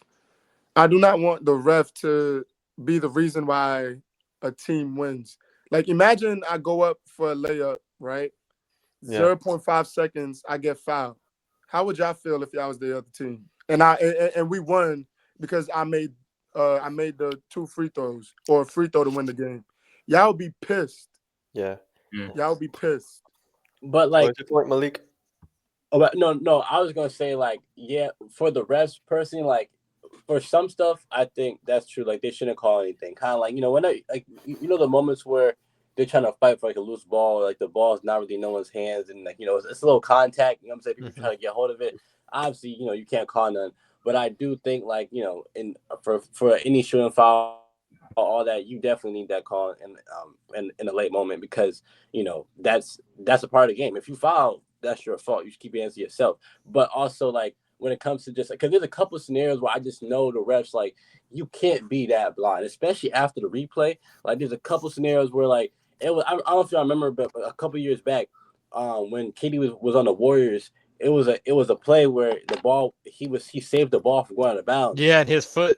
I do not want the ref to be the reason why a team wins. Like imagine I go up for a layup, right? 0.5 seconds, I get fouled. How would y'all feel if y'all was the other team? And we won because I made the 2 free throws or a free throw to win the game. Y'all would be pissed. Yeah. Y'all would be pissed. But like, what's your point, Malik? No, I was gonna say like, yeah, for the refs personally, like for some stuff, I think that's true. Like they shouldn't call anything. Kind of like when the moments where they're trying to fight for like a loose ball, like the ball's not really in no one's hands, and like it's a little contact. You know what I'm saying? People trying to get hold of it. Obviously, you can't call none. But I do think like in for any shooting foul, all that, you definitely need that call in a late moment because that's a part of the game. If you foul, that's your fault. You should keep it answer yourself. But also like when it comes to just because there's a couple of scenarios where I just know the refs like you can't be that blind, especially after the replay. Like there's a couple of scenarios where like it was I don't know if y'all remember, but a couple of years back, when KD was on the Warriors. It was a play where the ball he saved the ball from going out of bounds. Yeah, and his foot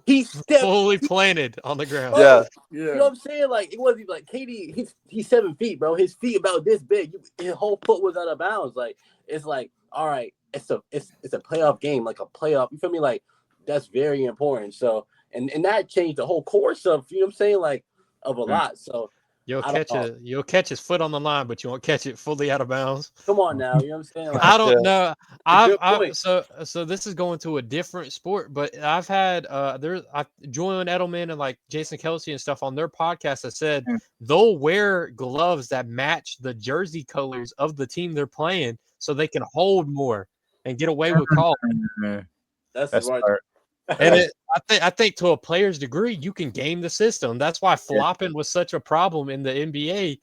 he fully planted on the ground. Yeah. You know what I'm saying? Like it wasn't like KD. He's 7 feet, bro. His feet about this big. His whole foot was out of bounds. Like it's like all right. It's a playoff game, like a playoff. You feel me? Like that's very important. So and that changed the whole course of what I'm saying, like of a lot. So. You'll catch his foot on the line, but you won't catch it fully out of bounds. Come on now, you know what I'm saying? Like, I don't know. So this is going to a different sport, but I've had Julian Edelman and like Jason Kelsey and stuff on their podcast that said they'll wear gloves that match the jersey colors of the team they're playing so they can hold more and get away with calls. That's right. And I think to a player's degree, you can game the system. That's why flopping was such a problem in the NBA,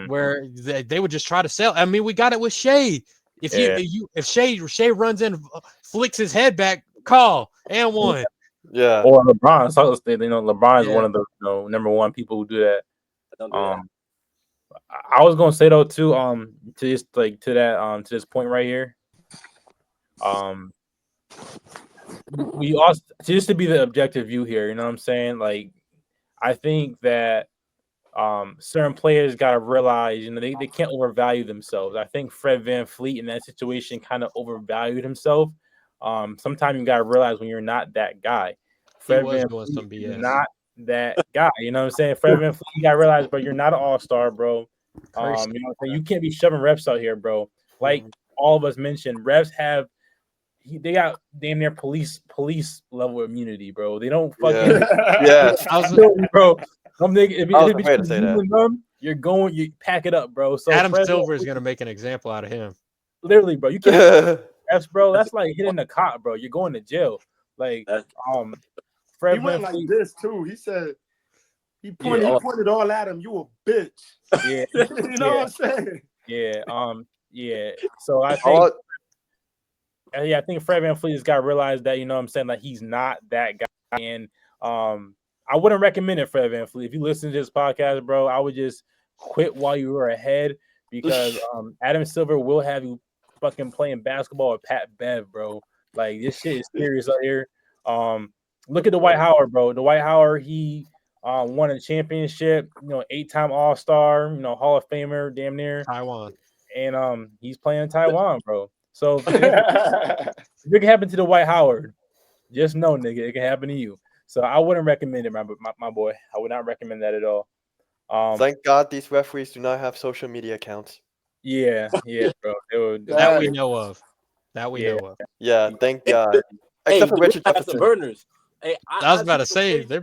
where they would just try to sell. I mean, we got it with Shea. If Shea runs in, flicks his head back, call and one. Yeah. Or LeBron. So LeBron is one of the number one people who do that. I was gonna say though too, to this point right here, we also just to be the objective view here, you know what I'm saying? Like, I think that certain players gotta realize, they can't overvalue themselves. I think Fred VanVleet in that situation kind of overvalued himself. Sometimes you gotta realize when you're not that guy. Fred VanVleet some BS. Not that guy, you know what I'm saying? Fred VanVleet, you gotta realize, bro, you're not an all-star, bro. You can't be shoving refs out here, bro. Like all of us mentioned, refs they got damn near police level immunity, bro. They don't fucking bro. If I was afraid to say that. Them, you pack it up, bro. So Adam Silver is gonna make an example out of him. Literally, bro. You can't refs, bro. That's like hitting the cop, bro. You're going to jail. Like Fred went like this too. He said he pointed all at him. You a bitch. Yeah. You know what I'm saying? Yeah. Yeah. So I think. I think Fred VanVleet has got to realize that, you know what I'm saying, like he's not that guy. And I wouldn't recommend it, Fred VanVleet. If you listen to this podcast, bro, I would just quit while you were ahead because Adam Silver will have you fucking playing basketball with Pat Bev, bro. Like, this shit is serious out here. Look at Dwight Howard, bro. Dwight Howard, he won a championship, 8-time All-Star, Hall of Famer, damn near. Taiwan. And he's playing in Taiwan, bro. So if it can happen to Dwight Howard, just know, nigga, it can happen to you. So I wouldn't recommend it, my boy. I would not recommend that at all. Thank God these referees do not have social media accounts. Yeah, bro. That we know of. Yeah, thank God. Except for Richard Jefferson. Burners. Hey, I was about to say they're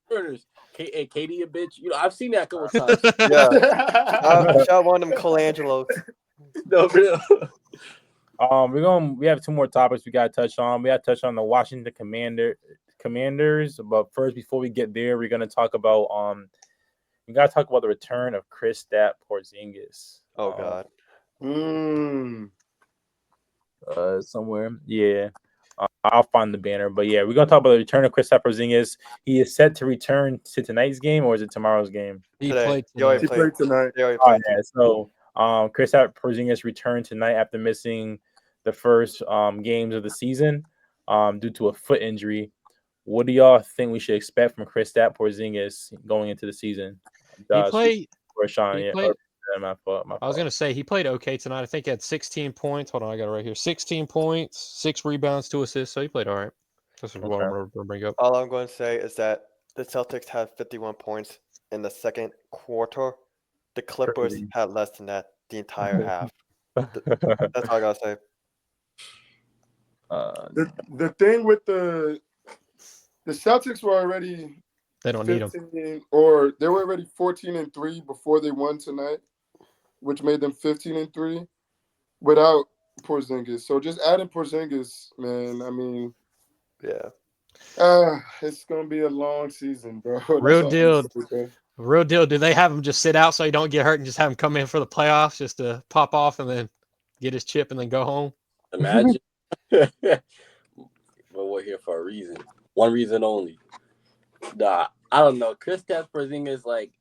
burners. Hey, Katie, a bitch. I've seen that a couple times. Yeah. Shout one of them Colangelos. No, real. We have two more topics we gotta touch on. We gotta touch on the Washington Commanders, but first, before we get there, we're gonna talk about we gotta talk about the return of Kristaps Porzingis. Oh God. Somewhere, yeah. I'll find the banner, but yeah, we're gonna talk about the return of Kristaps Porzingis. He is set to return to tonight's game, or is it tomorrow's game? He played tonight. So Kristaps Porzingis returned tonight after missing the first games of the season due to a foot injury. What do y'all think we should expect from Kristaps Porzingis going into the season? He played. My fault. I was going to say he played okay tonight. I think he had 16 points. Hold on, I got it right here. 16 points, 6 rebounds, 2 assists. So he played all right. That's what I'm going to bring up. All I'm going to say is that the Celtics had 51 points in the second quarter. The Clippers had less than that the entire half. That's all I got to say. The thing with the The Celtics were already They don't need them. Or they were already 14-3 before they won tonight, which made them 15-3 without Porzingis. So just adding Porzingis, man. I mean, yeah. It's gonna be a long season, bro. Real deal. Real deal. Do they have him just sit out so he don't get hurt and just have him come in for the playoffs just to pop off and then get his chip and then go home? Imagine. But we're here for a reason. One reason only. I don't know. Kristaps Porzingis, like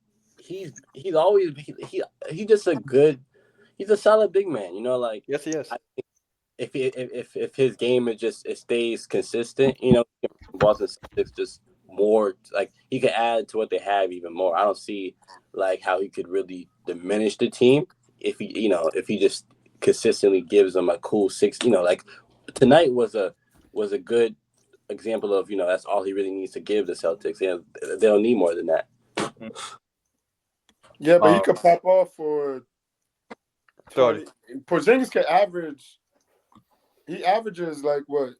he's always just he's a solid big man. You know, like yes, he is. If his game it stays consistent, you know, Boston Celtics just more like he could add to what they have even more. I don't see like how he could really diminish the team if he just consistently gives them a cool 6. You know, like tonight was a good example of, you know, that's all he really needs to give the Celtics. You know, they don't need more than that. Yeah, but he could pop off for 30. Porzingis can average. He averages like what?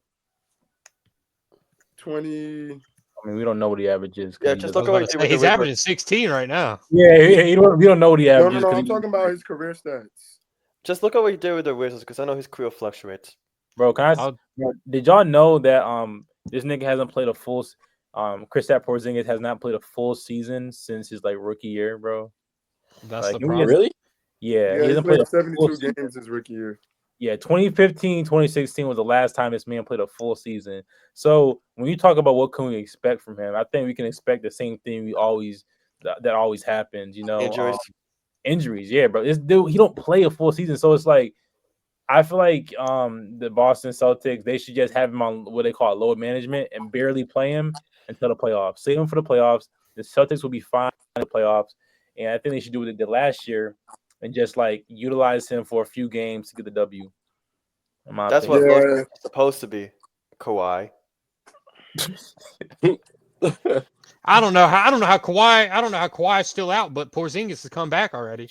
20. I mean, we don't know what he averages. Yeah, just look at what he did. He's averaging 16 right now. Yeah, we don't know what he averages. No. I'm talking about his career stats. Just look at what he did with the Wizards, because I know his career fluctuates. Bro, did y'all know that this nigga hasn't played a full Kristaps Porzingis has not played a full season since his like rookie year, bro? That's like, the problem. Really? Yeah, he hasn't played 72 games his rookie year. Yeah, 2015, 2016 was the last time this man played a full season. So when you talk about what can we expect from him, I think we can expect the same thing that always happens, you know. Injuries, yeah, bro. This dude, he don't play a full season. So it's like I feel like the Boston Celtics, they should just have him on what they call load management and barely play him until the playoffs. Save him for the playoffs. The Celtics will be fine in the playoffs. And I think they should do what they did last year and just like utilize him for a few games to get the W. That's what Logan's supposed to be, Kawhi. I don't know how Kawhi's still out, but Porzingis has come back already.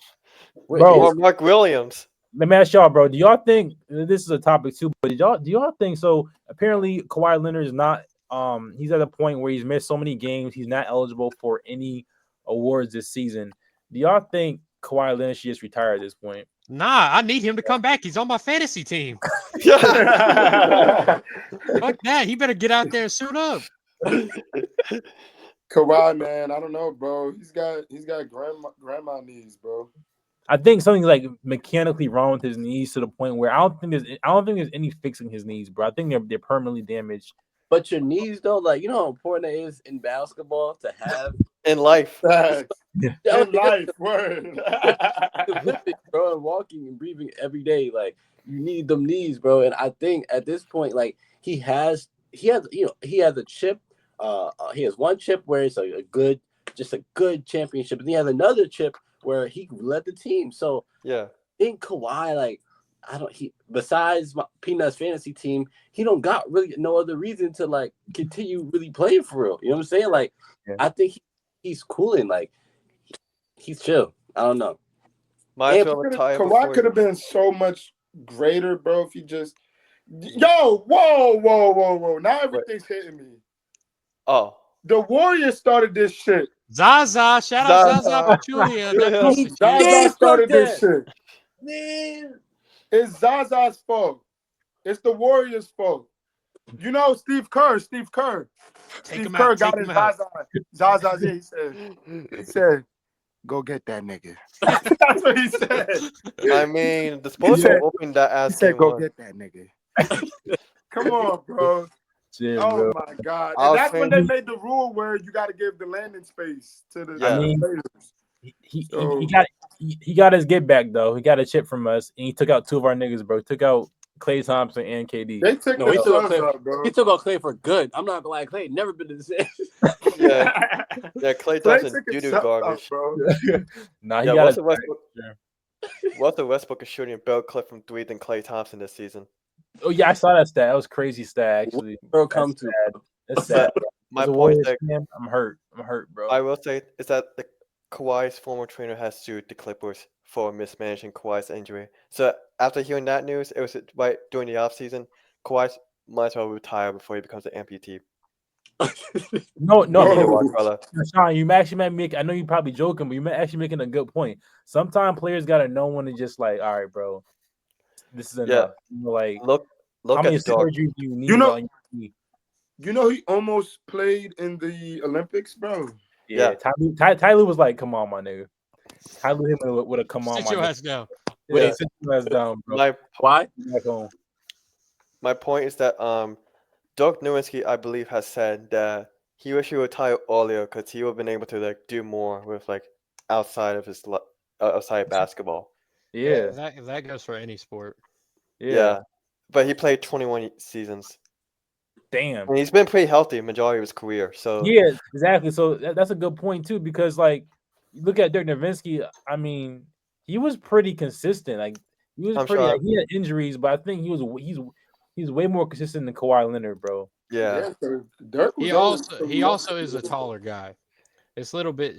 Bro, or Mark Williams. Let me ask y'all, bro. Do y'all think this is a topic too? But do y'all think so? Apparently, Kawhi Leonard is not. He's at a point where he's missed so many games. He's not eligible for any awards this season. Do y'all think Kawhi Leonard should just retire at this point? Nah, I need him to come back. He's on my fantasy team. Fuck that. He better get out there and suit up. Kawhi, man, I don't know, bro. He's got grandma knees, bro. I think something's like mechanically wrong with his knees to the point where I don't think there's any fixing his knees, bro. I think they're permanently damaged. But your knees, though, like, you know how important it is in basketball to have in life. In life, word. Bro, and walking and breathing every day, like you need them knees, bro. And I think at this point, like he has a chip. He has one chip where it's a good championship, and he has another chip where he led the team. So yeah, I think Kawhi, like besides Peanut's fantasy team, he don't got really no other reason to like continue really playing for real. You know what I'm saying? Like I think he's cooling, like he's chill. I don't know. Kawhi could have been so much greater, bro, if he just whoa. Now everything's hitting me. Oh. The Warriors started this shit. Zaza, shout out Zaza Pachulia. Zaza started this shit. Man. It's Zaza's fault. It's the Warriors' fault. You know Steve Kerr. Steve Kerr got his Zaza. He said, go get that nigga. That's what he said. I mean, the Spurs are opening that ass. He said, go get that nigga. Come on, bro. Shit, oh bro. My God. And that's when they made the rule where you got to give the landing space to the players. He got his get back though. He got a chip from us, and he took out two of our niggas, bro. He took out Klay Thompson and KD. They took he took out Klay for good. I'm not gonna lie, Klay never been the same. Klay Thompson doo-doo garbage, bro. Nah, he got Russell Westbrook is shooting a better clip from three than Klay Thompson this season. Oh yeah, I saw that stat. That was crazy stat actually. Bro, That's sad. My point is, I'm hurt, bro. I will say is that Kawhi's former trainer has sued the Clippers for mismanaging Kawhi's injury. So after hearing that news, it was right during the offseason. Kawhi might as well retire before he becomes an amputee. No, No. Sean, you actually might make. I know you're probably joking, but you're actually making a good point. Sometimes players gotta know when to just like, all right, bro, this is enough. You know, like, Look how many at Doc. surgeries do you need? You know, on your knee? he almost played in the Olympics, bro. Yeah. Tyler was like, come on, my nigga. Tyler him would have come on, Sit my your nigga. ass down. Yeah, sit your ass down, bro. Why? My point is that Doug Nowinski, I believe, has said that he wish he would retire earlier because he would have been able to like do more with like outside of his outside basketball. Yeah. That goes for any sport. Yeah. But he played 21 seasons. Damn. And he's been pretty healthy majority of his career. So yeah, exactly. So that's a good point too, because like you look at Dirk Nowitzki. I mean, he was pretty consistent. Like he was like, he had injuries, but I think he's way more consistent than Kawhi Leonard, bro. Yeah. Dirk He also is a taller guy. It's a little bit.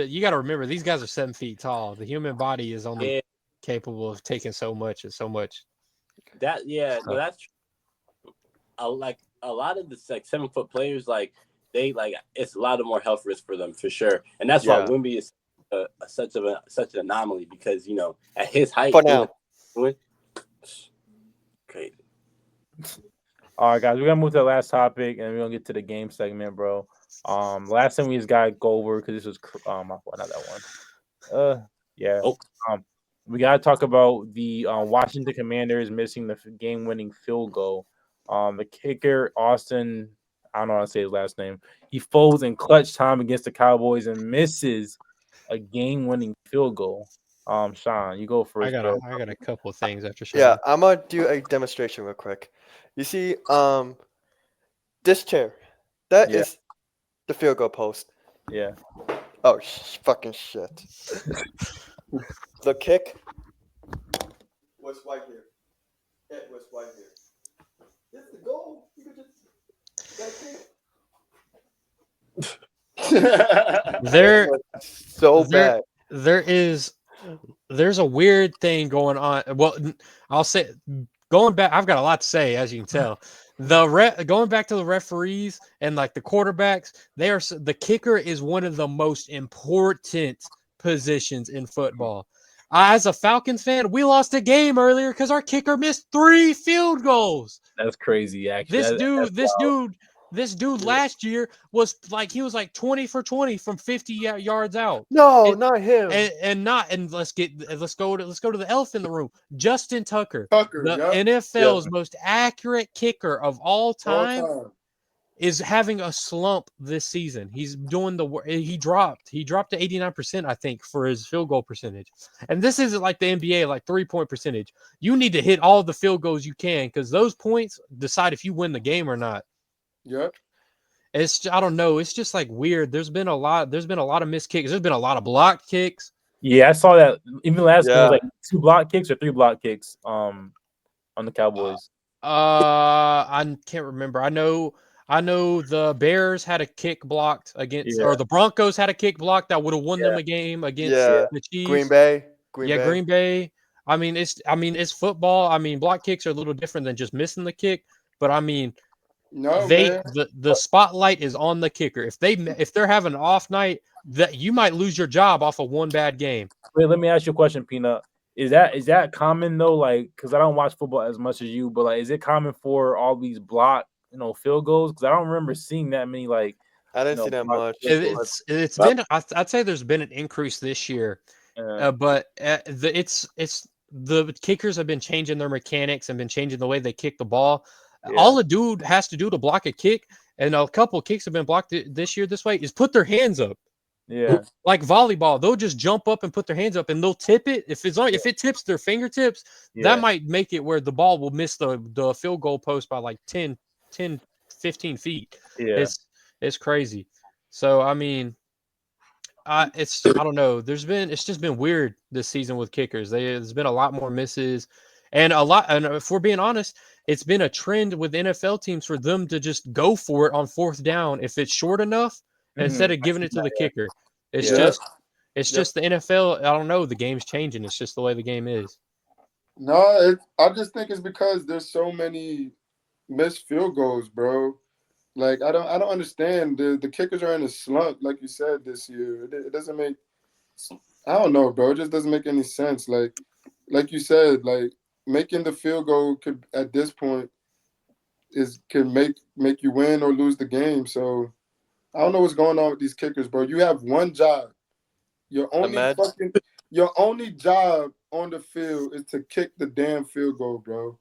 You got to remember these guys are 7 feet tall. The human body is only capable of taking so much and so much. That's true. Like a lot of the like 7-foot players, like they like it's a lot of more health risk for them for sure, and that's why Wemby is such an anomaly because at his height. For now, crazy. All right, guys, we're gonna move to the last topic, and we're gonna get to the game segment, bro. Last time we just got to go over because this was not that one. We gotta talk about the Washington Commanders missing the game-winning field goal. The kicker Austin, I don't know how to say his last name. He folds in clutch time against the Cowboys and misses a game-winning field goal. Sean, you go first. I got a couple of things after Sean. Yeah, I'm gonna do a demonstration real quick. You see, this chair, that is the field goal post. Yeah. Oh, fucking shit. The kick was right here. It was right here. This is the goal. You could just there's a weird thing going on. Well, I'll say going back, I've got a lot to say, as you can tell. Going back to the referees and like the quarterbacks, the kicker is one of the most important positions in football. As a Falcons fan, we lost a game earlier because our kicker missed 3 field goals. That's crazy, actually. This dude last year was like 20 for 20 from 50 yards out. No, not him. And let's go to the elephant in the room. Justin Tucker, the yep. NFL's most accurate kicker of all time. Is having a slump this season. He's doing he dropped to 89%, I think, for his field goal percentage. And this isn't like the NBA, like 3-point percentage. You need to hit all the field goals you can because those points decide if you win the game or not. Yep. I don't know. It's just like weird. There's been a lot of missed kicks. There's been a lot of blocked kicks. Yeah, I saw that. Even last game was like 2 block kicks or 3 block kicks on the Cowboys. I can't remember. I know the Bears had a kick blocked against, or the Broncos had a kick blocked that would have won them a game against the Chiefs. Green Bay. Green Bay. I mean, it's football. I mean, block kicks are a little different than just missing the kick. But I mean, the spotlight is on the kicker. If they're having an off night, that you might lose your job off of one bad game. Wait, let me ask you a question, Peanut. Is that common though? Like, because I don't watch football as much as you, but like, is it common for all these block field goals? Because I don't remember seeing that many. Like, I didn't see that much. It's been. I'd say there's been an increase this year, but the kickers have been changing their mechanics and been changing the way they kick the ball. Yeah. All a dude has to do to block a kick, and a couple of kicks have been blocked this year this way, is put their hands up. Yeah, like volleyball, they'll just jump up and put their hands up, and they'll tip it. If it tips their fingertips, that might make it where the ball will miss the field goal post by like 10, 15 feet. Yeah, it's crazy. So I mean, I don't know. It's just been weird this season with kickers. There's been a lot more misses, and if we're being honest, it's been a trend with NFL teams for them to just go for it on 4th down if it's short enough, instead of giving it to the kicker. It's just the NFL. I don't know. The game's changing. It's just the way the game is. No, I just think it's because there's so many missed field goals, bro. Like I don't understand. The kickers are in a slump, like you said this year. It doesn't make. I don't know, bro. It just doesn't make any sense. Like you said, like making the field goal could at this point can make you win or lose the game. So I don't know what's going on with these kickers, bro. You have one job. Imagine. Your only job on the field is to kick the damn field goal, bro.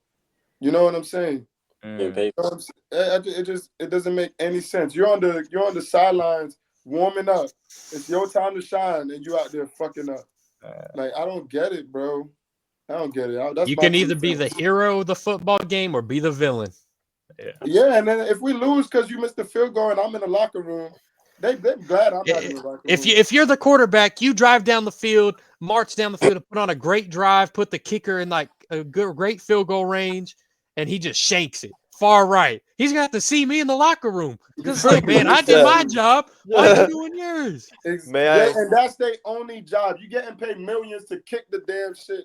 You know what I'm saying? Getting paid. You know what I'm saying? It doesn't make any sense. You're on the sidelines warming up. It's your time to shine, and you out there fucking up. Like I don't get it, bro. I don't get it. That's You my can 2 either be the cents. hero of the football game or be the villain. Yeah, and then if we lose because you missed the field goal and I'm in the locker room, they're glad I'm not in the locker room. If you're the quarterback, you drive down the field, march down the field, and put on a great drive, put the kicker in like a great field goal range, and he just shanks it far right. He's gonna have to see me in the locker room because like, man, I did my job. Why are you doing yours? And that's their only job. You getting paid millions to kick the damn shit,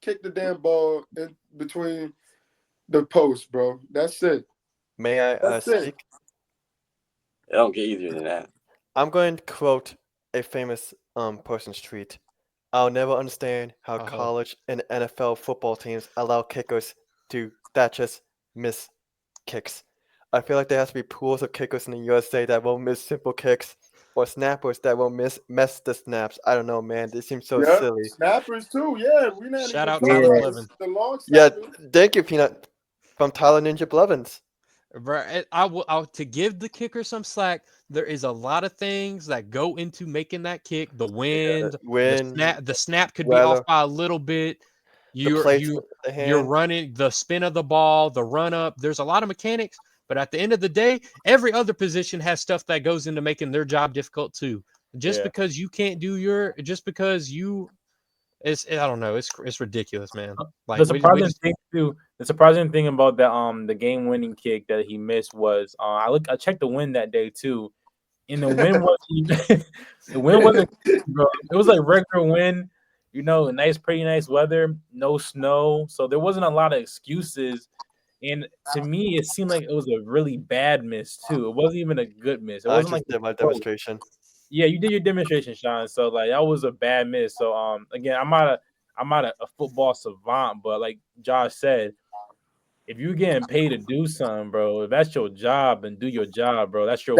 kick the damn ball in between the posts, bro. That's it. May I speak? I don't get easier than that. I'm going to quote a famous person's tweet. I'll never understand how college and NFL football teams allow kickers that just miss kicks. I feel like there has to be pools of kickers in the USA that won't miss simple kicks, or snappers that won't mess the snaps. I don't know, man. This seems so silly. Snappers too, yeah. We not Shout even out talking Tyler about Blevins. the long Yeah, snappers. thank you, Peanut, from Tyler Ninja Blevins. Right, I'll to give the kicker some slack. There is a lot of things that go into making that kick. The wind, the snap could be off by a little bit. You're running the spin of the ball, the run up. There's a lot of mechanics, but at the end of the day, every other position has stuff that goes into making their job difficult too. Because you can't do I don't know. It's ridiculous, man. Like the surprising thing about the game winning kick that he missed was I checked the wind that day too, and the wind wasn't bro. It was like regular wind, pretty nice weather, no snow, so there wasn't a lot of excuses. And to me, it seemed like it was a really bad miss too. It wasn't even a good miss. It wasn't like my demonstration. Yeah, you did your demonstration, Sean. So like that was a bad miss. So again, I'm not a football savant, but like Josh said, if you're getting paid to do something, bro, if that's your job, then do your job, bro. That's their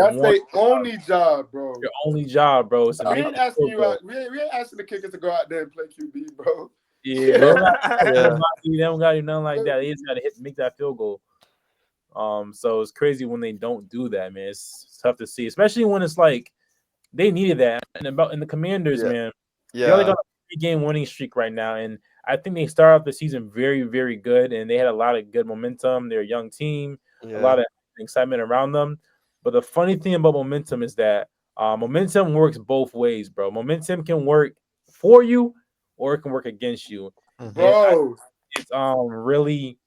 only job, bro. Your only job, bro. Is to we ain't asking you out. We ain't asking the kickers to go out there and play QB, bro. Yeah, they don't got to do nothing like that. They just got to make that field goal. So it's crazy when they don't do that, man. It's tough to see, especially when it's like they needed that. And the Commanders, man, they're like on a 3-game winning streak right now, and I think they started off the season very, very good, and they had a lot of good momentum. They're a young team, a lot of excitement around them. But the funny thing about momentum is that momentum works both ways, bro. Momentum can work for you, or it can work against you, bro. It's really.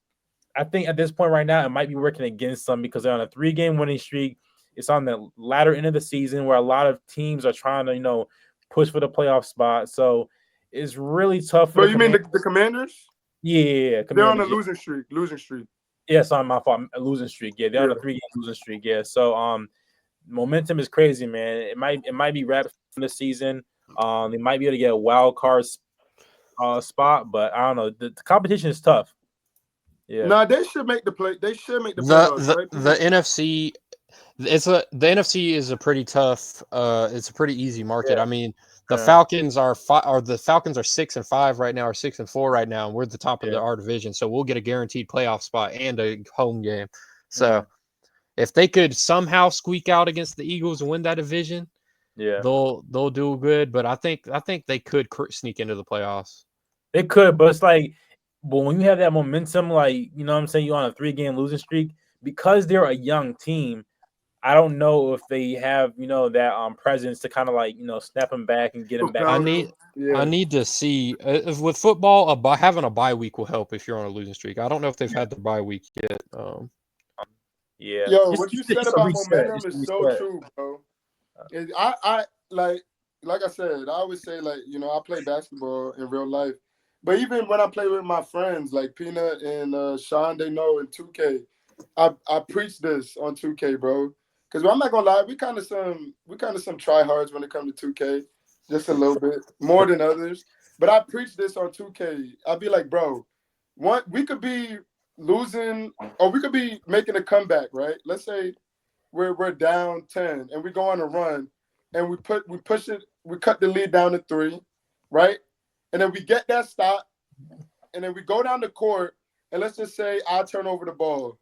I think at this point right now, it might be working against them because they're on a 3-game winning streak. It's on the latter end of the season where a lot of teams are trying to, push for the playoff spot. So it's really tough. But you mean the Commanders? Yeah, they're on a losing streak. Yeah, it's on my fault. A losing streak. Yeah, they're on a 3-game losing streak. Yeah, so momentum is crazy, man. It might be wrapped from the season. They might be able to get a wild card spot, but I don't know. The competition is tough. Yeah. No, they should make the play. They should make the playoffs. Right? The NFC. The NFC is a pretty tough. It's a pretty easy market. Yeah. I mean, the Falcons are 6-5 right now, or 6-4 right now, and we're at the top of our division, so we'll get a guaranteed playoff spot and a home game. So, if they could somehow squeak out against the Eagles and win that division, they'll do good. But I think they could sneak into the playoffs. They could, but it's like, but when you have that momentum, like you know what I'm saying, you're on a 3-game losing streak because they're a young team. I don't know if they have, that presence to kind of like, snap them back and get them back. I need to see with football, having a bye week will help if you're on a losing streak. I don't know if they've had the bye week yet. Yeah. Yo, what you said about momentum is so true, bro. I like I said, I always say I play basketball in real life, but even when I play with my friends like Peanut and Sean, they know in 2K. I preach this on 2K, bro. Because I'm not gonna lie, we kind of some tryhards when it comes to 2K, just a little bit more than others. But I preach this on 2K. I'd be like, bro, we could be losing or we could be making a comeback, right? Let's say we're down 10 and we go on a run and we push it, we cut the lead down to 3, right? And then we get that stop, and then we go down the court, and let's just say I turn over the ball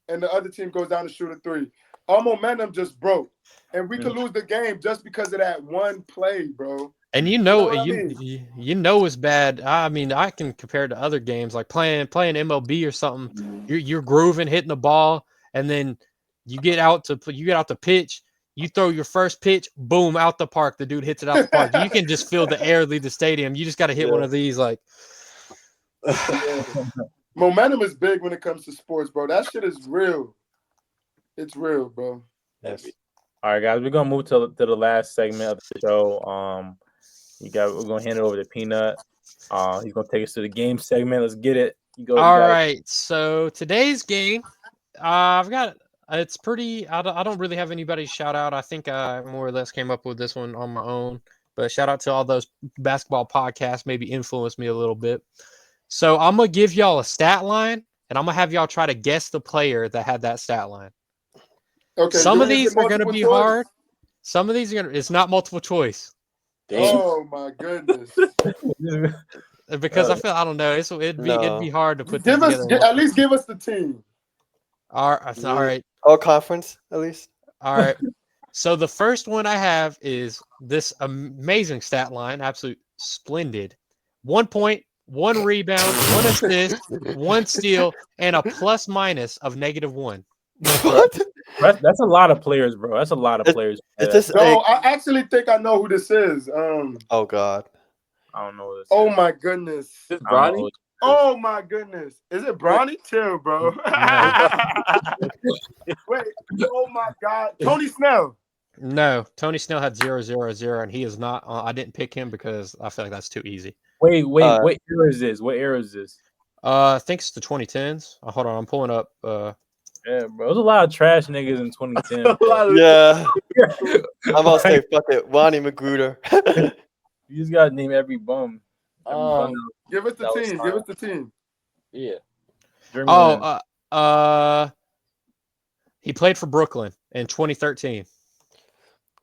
and the other team goes down to shoot a 3. Our momentum just broke. And we could lose the game just because of that one play, bro. And you know it's bad. I mean, I can compare it to other games like playing MLB or something. You're grooving, hitting the ball, and then you get out to pitch. You throw your first pitch, boom, out the park. The dude hits it out the park. You can just feel the air leave the stadium. You just got to hit one of these, like. Momentum is big when it comes to sports, bro. That shit is real. It's real, bro. Yes. All right, guys, we're gonna move to the last segment of the show. We're gonna hand it over to Peanut. He's gonna take us to the game segment. Let's get it. All right. So today's game, I've got. It's pretty. I don't really have anybody shout out. I think I more or less came up with this one on my own. But shout out to all those basketball podcasts. Maybe influenced me a little bit. So I'm gonna give y'all a stat line, and I'm gonna have y'all try to guess the player that had that stat line. Okay. Some of these are gonna be hard. Some of these are gonna. It's not multiple choice. Damn. Oh my goodness! Because I don't know. It'd be hard to put together. At least give us the team. All right. All conference at least. All right. So the first one I have is this amazing stat line, absolute splendid. 1 point, 1 rebound, 1 assist, 1 steal, and a plus/minus of -1. What? That's a lot of players, bro. That's a lot of players. I actually think I know who this is. Oh God. I don't know what this is. Oh my goodness. This Bronny? Oh my goodness. Is it Bronny? Chill, bro. Wait. Oh my God. Tony Snell. No, Tony Snell had 0-0-0, and he is not. I didn't pick him because I feel like that's too easy. Wait. What era is this? What era is this? I think it's the 2010s. Hold on, I'm pulling up. Yeah, bro. There's a lot of trash niggas in 2010. Yeah. I'm about to say fuck it. Ronnie Magruder. You just gotta name every bum. Give us the team. Give us the team. Yeah. He played for Brooklyn in 2013.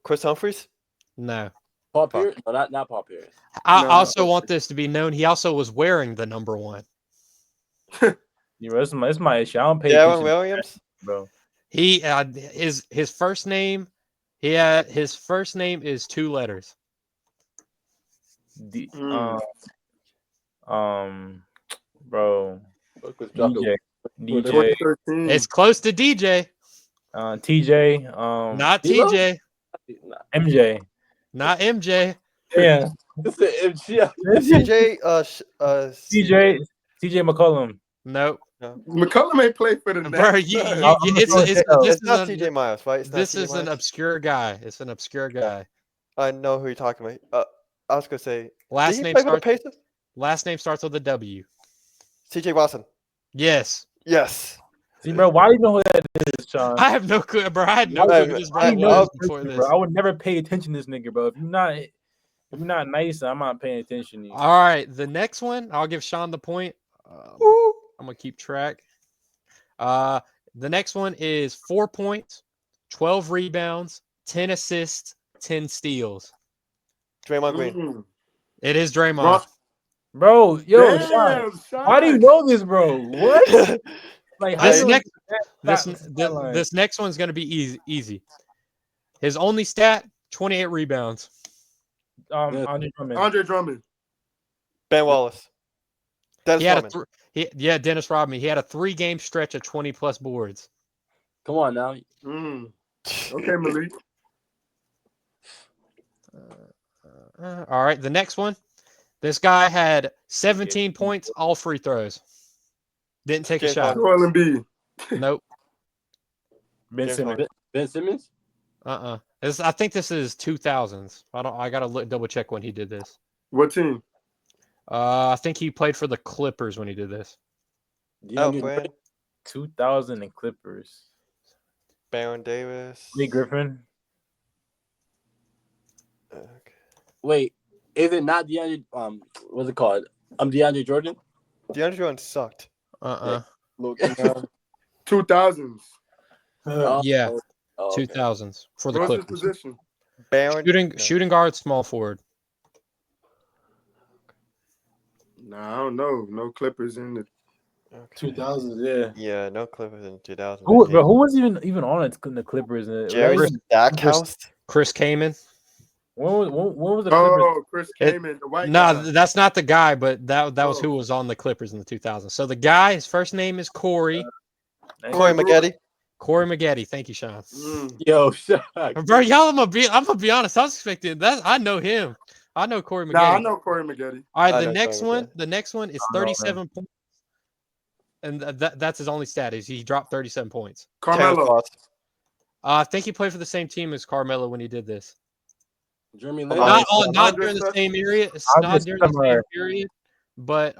Chris Humphries? No. Paul Pierce? No, not Paul Pierce. I also want this to be known. He also was wearing the number 1. It's my issue. I don't pay Darren attention, Williams, bro. He his first name. His first name is 2 letters. Bro. DJ. It's close to DJ. TJ. Not TJ. MJ. Not MJ. Yeah. CJ. CJ McCollum. Nope. No. McCollum ain't played for the Nets. Bro, It's not TJ Miles, right? This is an obscure guy. It's an obscure guy. I know who you're talking about. I was gonna say last name starts with a W. CJ Watson. Yes. Yes. See, bro, why do you know who that is, Sean? I have no clue, bro. I had no clue who this Brad was before this. Bro, I would never pay attention to this nigga, bro. If you're not nice, I'm not paying attention to you. All right, the next one, I'll give Sean the point. I'm gonna keep track. The next one is 4 points, 12 rebounds, 10 assists, 10 steals. Draymond Green. It is Draymond. Bro, yo, Sean, why do you know this, bro? What? Like this next one's gonna be easy. His only stat: 28 rebounds. Andre Drummond. Ben Wallace. Dennis Rodman. He had a 3-game stretch of 20+ boards. Come on now. Okay, Malik. All right, the next one. This guy had 17 points, all free throws. Didn't take a shot. Joel Embiid. Nope. Ben Simmons? I think this is 2000s. I gotta double check when he did this. What team? I think he played for the Clippers when he did this. Oh, man. 2000 and Clippers. Baron Davis. Lee Griffin. Okay. Wait, is it not DeAndre? What's it called? DeAndre Jordan. DeAndre Jordan sucked. Look, 2000s. Yeah. okay. 2000s for the What's his Clippers. position? Baron. Shooting guard, small forward. Nah, I don't know. No Clippers in the. Okay. 2000s, yeah. Yeah, no Clippers in 2000. Who was even on it in the Clippers? Jerry Stackhouse. Chris Kaman. When was the Clippers? Oh, Chris Kaman, the white No, guy. that's not the guy, but that was who was on the Clippers in the 2000s. So the guy, his first name is Corey. Corey Maggette. Corey Maggette. Thank you, Sean. Yo, Bro, y'all, I'm gonna be honest. I was expecting that. I know him. I know Corey Maggette. Nah, I know Corey Maggette. All right, I the know next Corey one. Maggette. The next one is 37 points, and that's his only stat. Is he dropped 37 points. Carmelo. I think he played for the same team as Carmelo when he did this. Jeremy Not Lin. not during the same period. It's not during the same period, but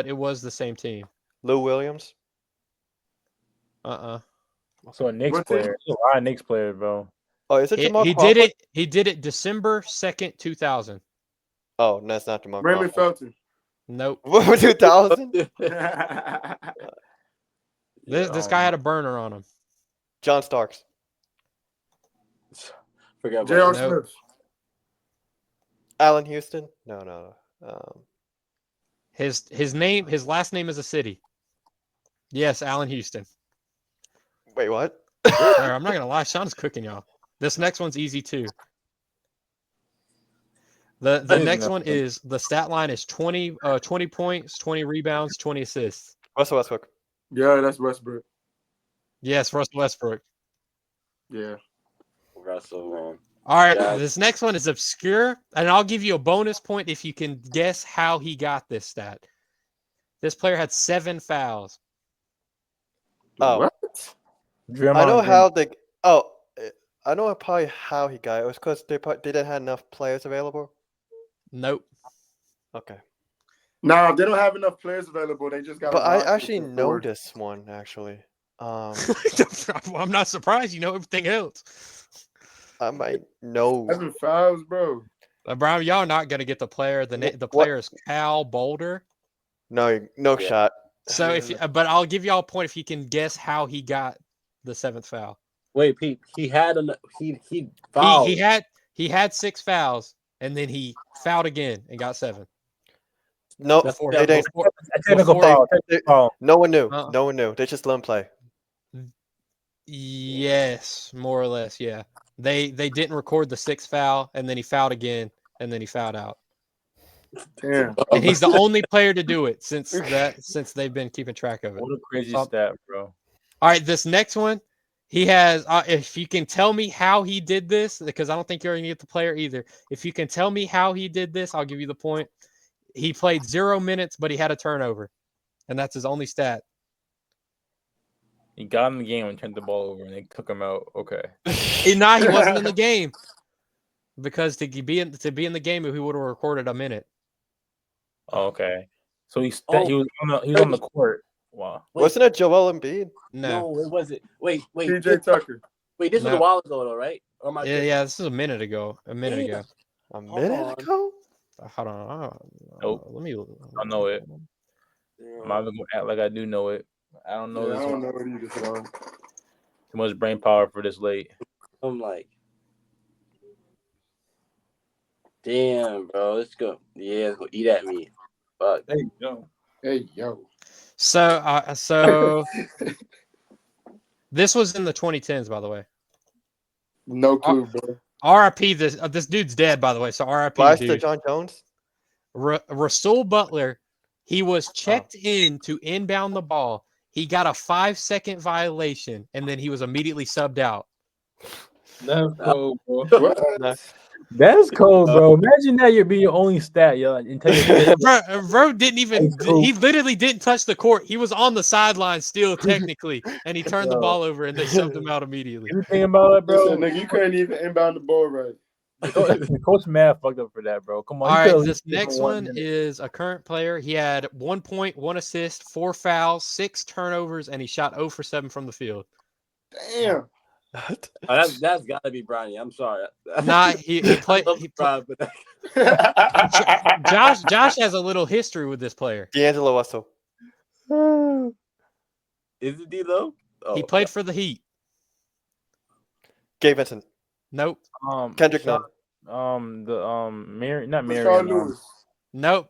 it was the same team. Lou Williams. So a Knicks What team? player. There's a lot of Knicks players, bro. Oh, is it Jamal He Crawford? did it. He did it December 2nd, 2000. Oh, no, that's not Jamal Raymond Crawford. Felton. Nope. 2000? This guy had a burner on him. John Starks. Forgot J.R. about Nope. Smith. Allen Houston? No. His last name is a city. Yes, Allen Houston. Wait, what? There, I'm not gonna lie, Sean's cooking y'all. This next one's easy too. The next one is the stat line is 20 points, 20 rebounds, 20 assists. Russell Westbrook. Yeah, that's Westbrook. Yes, Russell Westbrook. Yeah. Russell, man. All right, Yeah. this next one is obscure, and I'll give you a bonus point if you can guess how he got this stat. This player had 7 fouls. Oh, What? Draymond I know Green. how they. Oh, I know probably how he got it. It was because they didn't have enough players available. Nope. Okay. Nah, they don't have enough players available. They just got. But I actually know this one, actually. I'm not surprised. You know everything else. I might know. 7 fouls, bro. Brown, y'all not gonna get the player. The What? player is Cal Boulder. No Yeah. shot. So but I'll give y'all a point if you can guess how he got the 7th foul. Wait, Pete. He fouled. He had 6 fouls, and then he fouled again and got 7. No, Before- they didn't. before- A technical before- foul. No one knew. Uh-uh. No one knew. They just let him play. Yes, more or less, yeah. They didn't record the 6th foul, and then he fouled again, and then he fouled out. Damn. And he's the only player to do it since they've been keeping track of it. What a crazy So- stat, bro. All right, this next one, he has. If you can tell me how he did this, because I don't think you're going to get the player either. If you can tell me how he did this, I'll give you the point. He played 0 minutes, but he had a turnover, and that's his only stat. He got in the game and turned the ball over, and they took him out. Okay. He wasn't in the game because to be in the game, he would have recorded a minute. Okay. So he was on the court. Wow. Wasn't it Joel Embiid? No. it wasn't. Wait. PJ Tucker. Wait, this was No. a while ago, though, right? Or am I tripping? Yeah, this is a minute ago. A on. minute on. ago? Hold on. Nope. Let me. I know it. I'm not even gonna act like I do know it. I don't know Yeah, this I don't one. know what either, so. Too much brain power for this late. I'm like, damn, bro. Let's go. Yeah, let's go eat at me. Fuck. Hey, yo. Hey, yo. So this was in the 2010s, by the way. No clue, bro. R.I.P. This dude's dead, by the way. So R.I.P. Last to dude. John Jones? Rasul Butler, he was checked in to inbound the ball. He got a 5-second violation, and then he was immediately subbed out. That's cold, bro. What? No. That's cold, bro. Imagine that you're being your only stat, yo. Bro didn't even. That's cool. He literally didn't touch the court. He was on the sideline still, technically, and he turned the Yo. ball over, and they subbed him out immediately. You think about it, Bro, bro? nigga, you couldn't even inbound the ball right. Coach Matt fucked up for that, bro. Come on. All right, this next one is a current player. He had 1 point, 1 assist, 4 fouls, 6 turnovers, and he shot 0 for 7 from the field. Damn. That's got to be Bronny. I'm sorry. Nah, he played. Josh has a little history with this player. D'Angelo Russell. Is it D-Lo? He played for the Heat. Gabe Vincent. Nope. Kendrick Nunn. Not Mary. Lewis. Nope.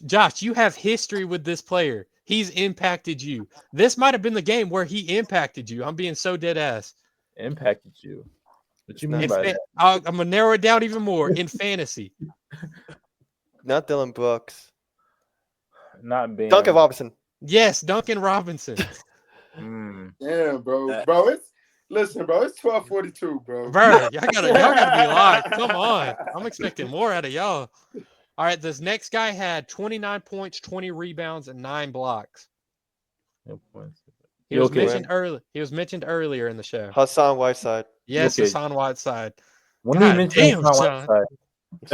Josh, you have history with this player. He's impacted you. This might have been the game where he impacted you. I'm being so dead ass. Impacted you. What you mean by that? I'm gonna narrow it down even more in fantasy. Not Dylan Brooks. Not Bam. Duncan Robinson. Yes, Duncan Robinson. Damn, bro. Bro, it's 12:42, bro. Bro, y'all gotta be live. Come on. I'm expecting more out of y'all. All right, this next guy had 29 points, 20 rebounds, and 9 blocks. He was mentioned earlier in the show. Hassan Whiteside. Yes, Hassan Whiteside. When we mention Hassan Whiteside,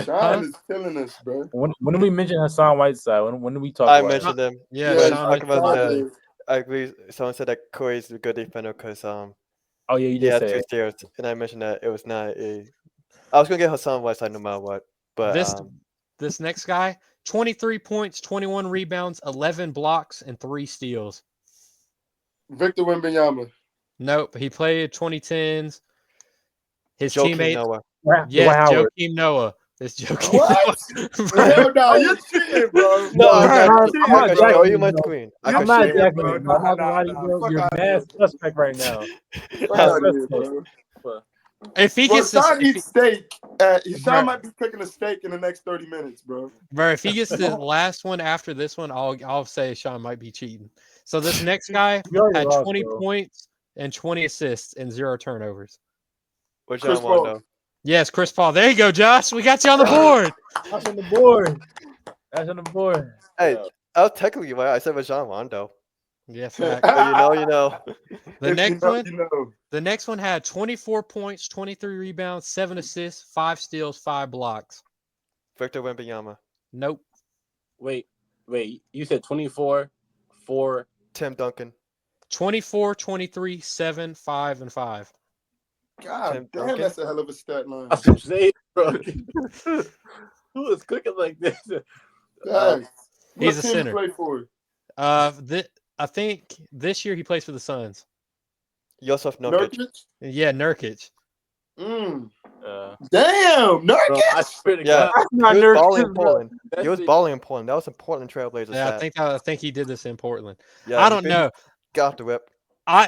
Sean is killing us, bro. When do we mention Hassan Whiteside? When do we talk I about mentioned him. Yeah, Sean Whiteside. I agree. Someone said that Corey's a good defender because oh yeah, you did say 2 steals, and I mentioned that it was not a. I was gonna get Hassan Whiteside no matter what, but this next guy, 23 points, 21 rebounds, 11 blocks, and 3 steals. Victor Wembanyama. Nope, he played 2010s. His Joakim teammate, Noah. yes, Joakim Noah. This Joakim What? Hell no, you're cheating, bro. No, I'm I can show you my screen. I'm not jacking it, bro. I'm not gonna lie to you, bro. You're a bad suspect right now. If he gets Sean eats steak, Sean might be cooking a steak in the next 30 minutes, bro. Bro, if he gets the last one after this one, I'll say Sean might be cheating. So this next guy had 20 points and 20 assists and 0 turnovers. Which I want to know. Yes, Chris Paul. There you go, Josh. We got you on the board. That's on the board. That's on the board. Hey, I was technically right. I said Rajon Rondo. Yeah, fact. You know. The next one had 24 points, 23 rebounds, 7 assists, 5 steals, 5 blocks. Victor Wembanyama. Nope. Wait. You said 24 for Tim Duncan. 24, 23, 7, 5, and 5. God damn, that's a hell of a stat line. That's what I'm saying, bro. Who is cooking like this? He's a center. Play for? I think this year he plays for the Suns. Yusuf Nurkic. Yeah, Nurkic. Damn, Nurkic. Bro, I swear to God. He was balling in Portland. He was balling in Portland. That was a Portland Trailblazers. Yeah, I think he did this in Portland. Yeah, I don't know. Got the whip.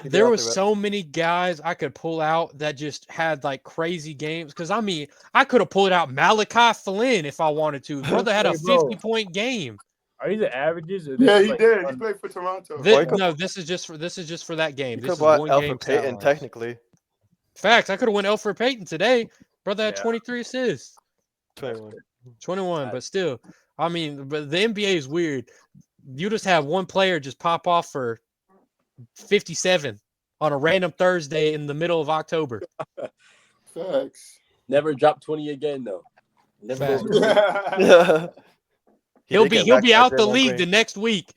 There was so many guys I could pull out that just had like crazy games. Because I mean, I could have pulled out Malachi Flynn if I wanted to. Brother had a 50-point game. Are these the averages? Yeah, he did. He played for Toronto. This is just for that game. You this could have is bought Elfrid Payton technically. Facts. I could have won Elfrid Payton today. Brother had 23 assists. 21, but still. I mean, but the NBA is weird. You just have one player just pop off for 57 on a random Thursday in the middle of October. Facts. Never drop 20 again, though. Never. He'll be out the league the next week.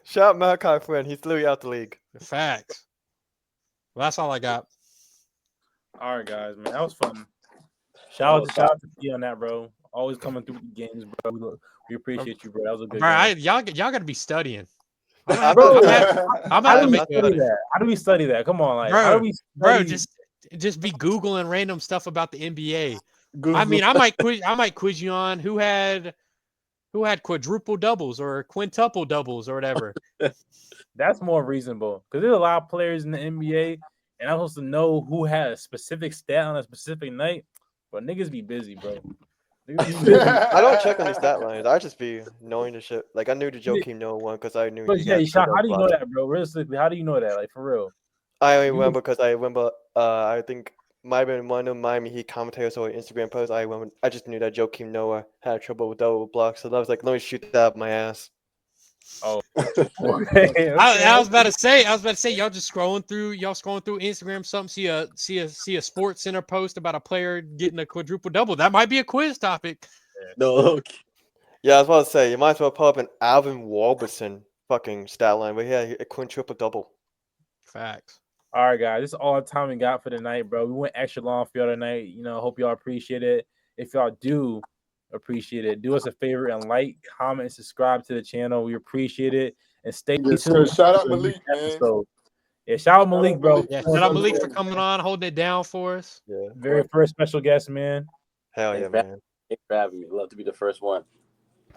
Shout out Malachi Flynn. He's literally out the league. Facts. Well, that's all I got. All right, guys, man, that was fun. Shout out to you on that, bro. Always coming through the games, bro. We appreciate you, bro. That was a good game. Y'all got to be studying. How do we study that? Come on, like, how do we bro, just be Googling random stuff about the NBA. Google. I mean, I might quiz you on who had quadruple doubles or quintuple doubles or whatever. That's more reasonable because there's a lot of players in the NBA, and I'm supposed to know who had a specific stat on a specific night. But niggas be busy, bro. I don't check on these stat lines. I just be knowing the shit. Like I knew the Joakim Noah one because I knew. But yeah, Sean, how do you know that, bro? Realistically, how do you know that? Like for real? I only remember because I remember. I think might have been one of Miami Heat commentators or Instagram posts. I just knew that Joakim Noah had trouble with double blocks, so I was like, let me shoot that up my ass. Oh, I was about to say, y'all just scrolling through Instagram, something, see a Sports Center post about a player getting a quadruple double. That might be a quiz topic. No. Yeah, I was about to say, you might as well pull up an Alvin Robertson fucking stat line, but yeah, a quintuple double. Facts. All right, guys, this is all the time we got for the night, bro. We went extra long for y'all tonight. Hope y'all appreciate it. If y'all do appreciate it, do us a favor and like, comment, and subscribe to the channel. We appreciate it. And stay tuned. Shout out Malik, man. Yeah, shout out Malik, bro. Yeah, shout out Malik for coming on, holding it down for us. Yeah. Very first special guest, man. Hell yeah, man. Thanks for having me. Love to be the first one.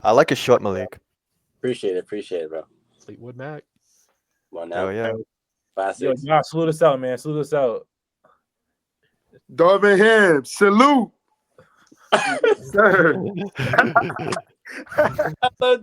I like a short Malik. Appreciate it, bro. Fleetwood Mac. Come on now. Hell yeah. 5, 6. Yo, salute us out, man. Salute us out. Darvin Ham, salute. Sir.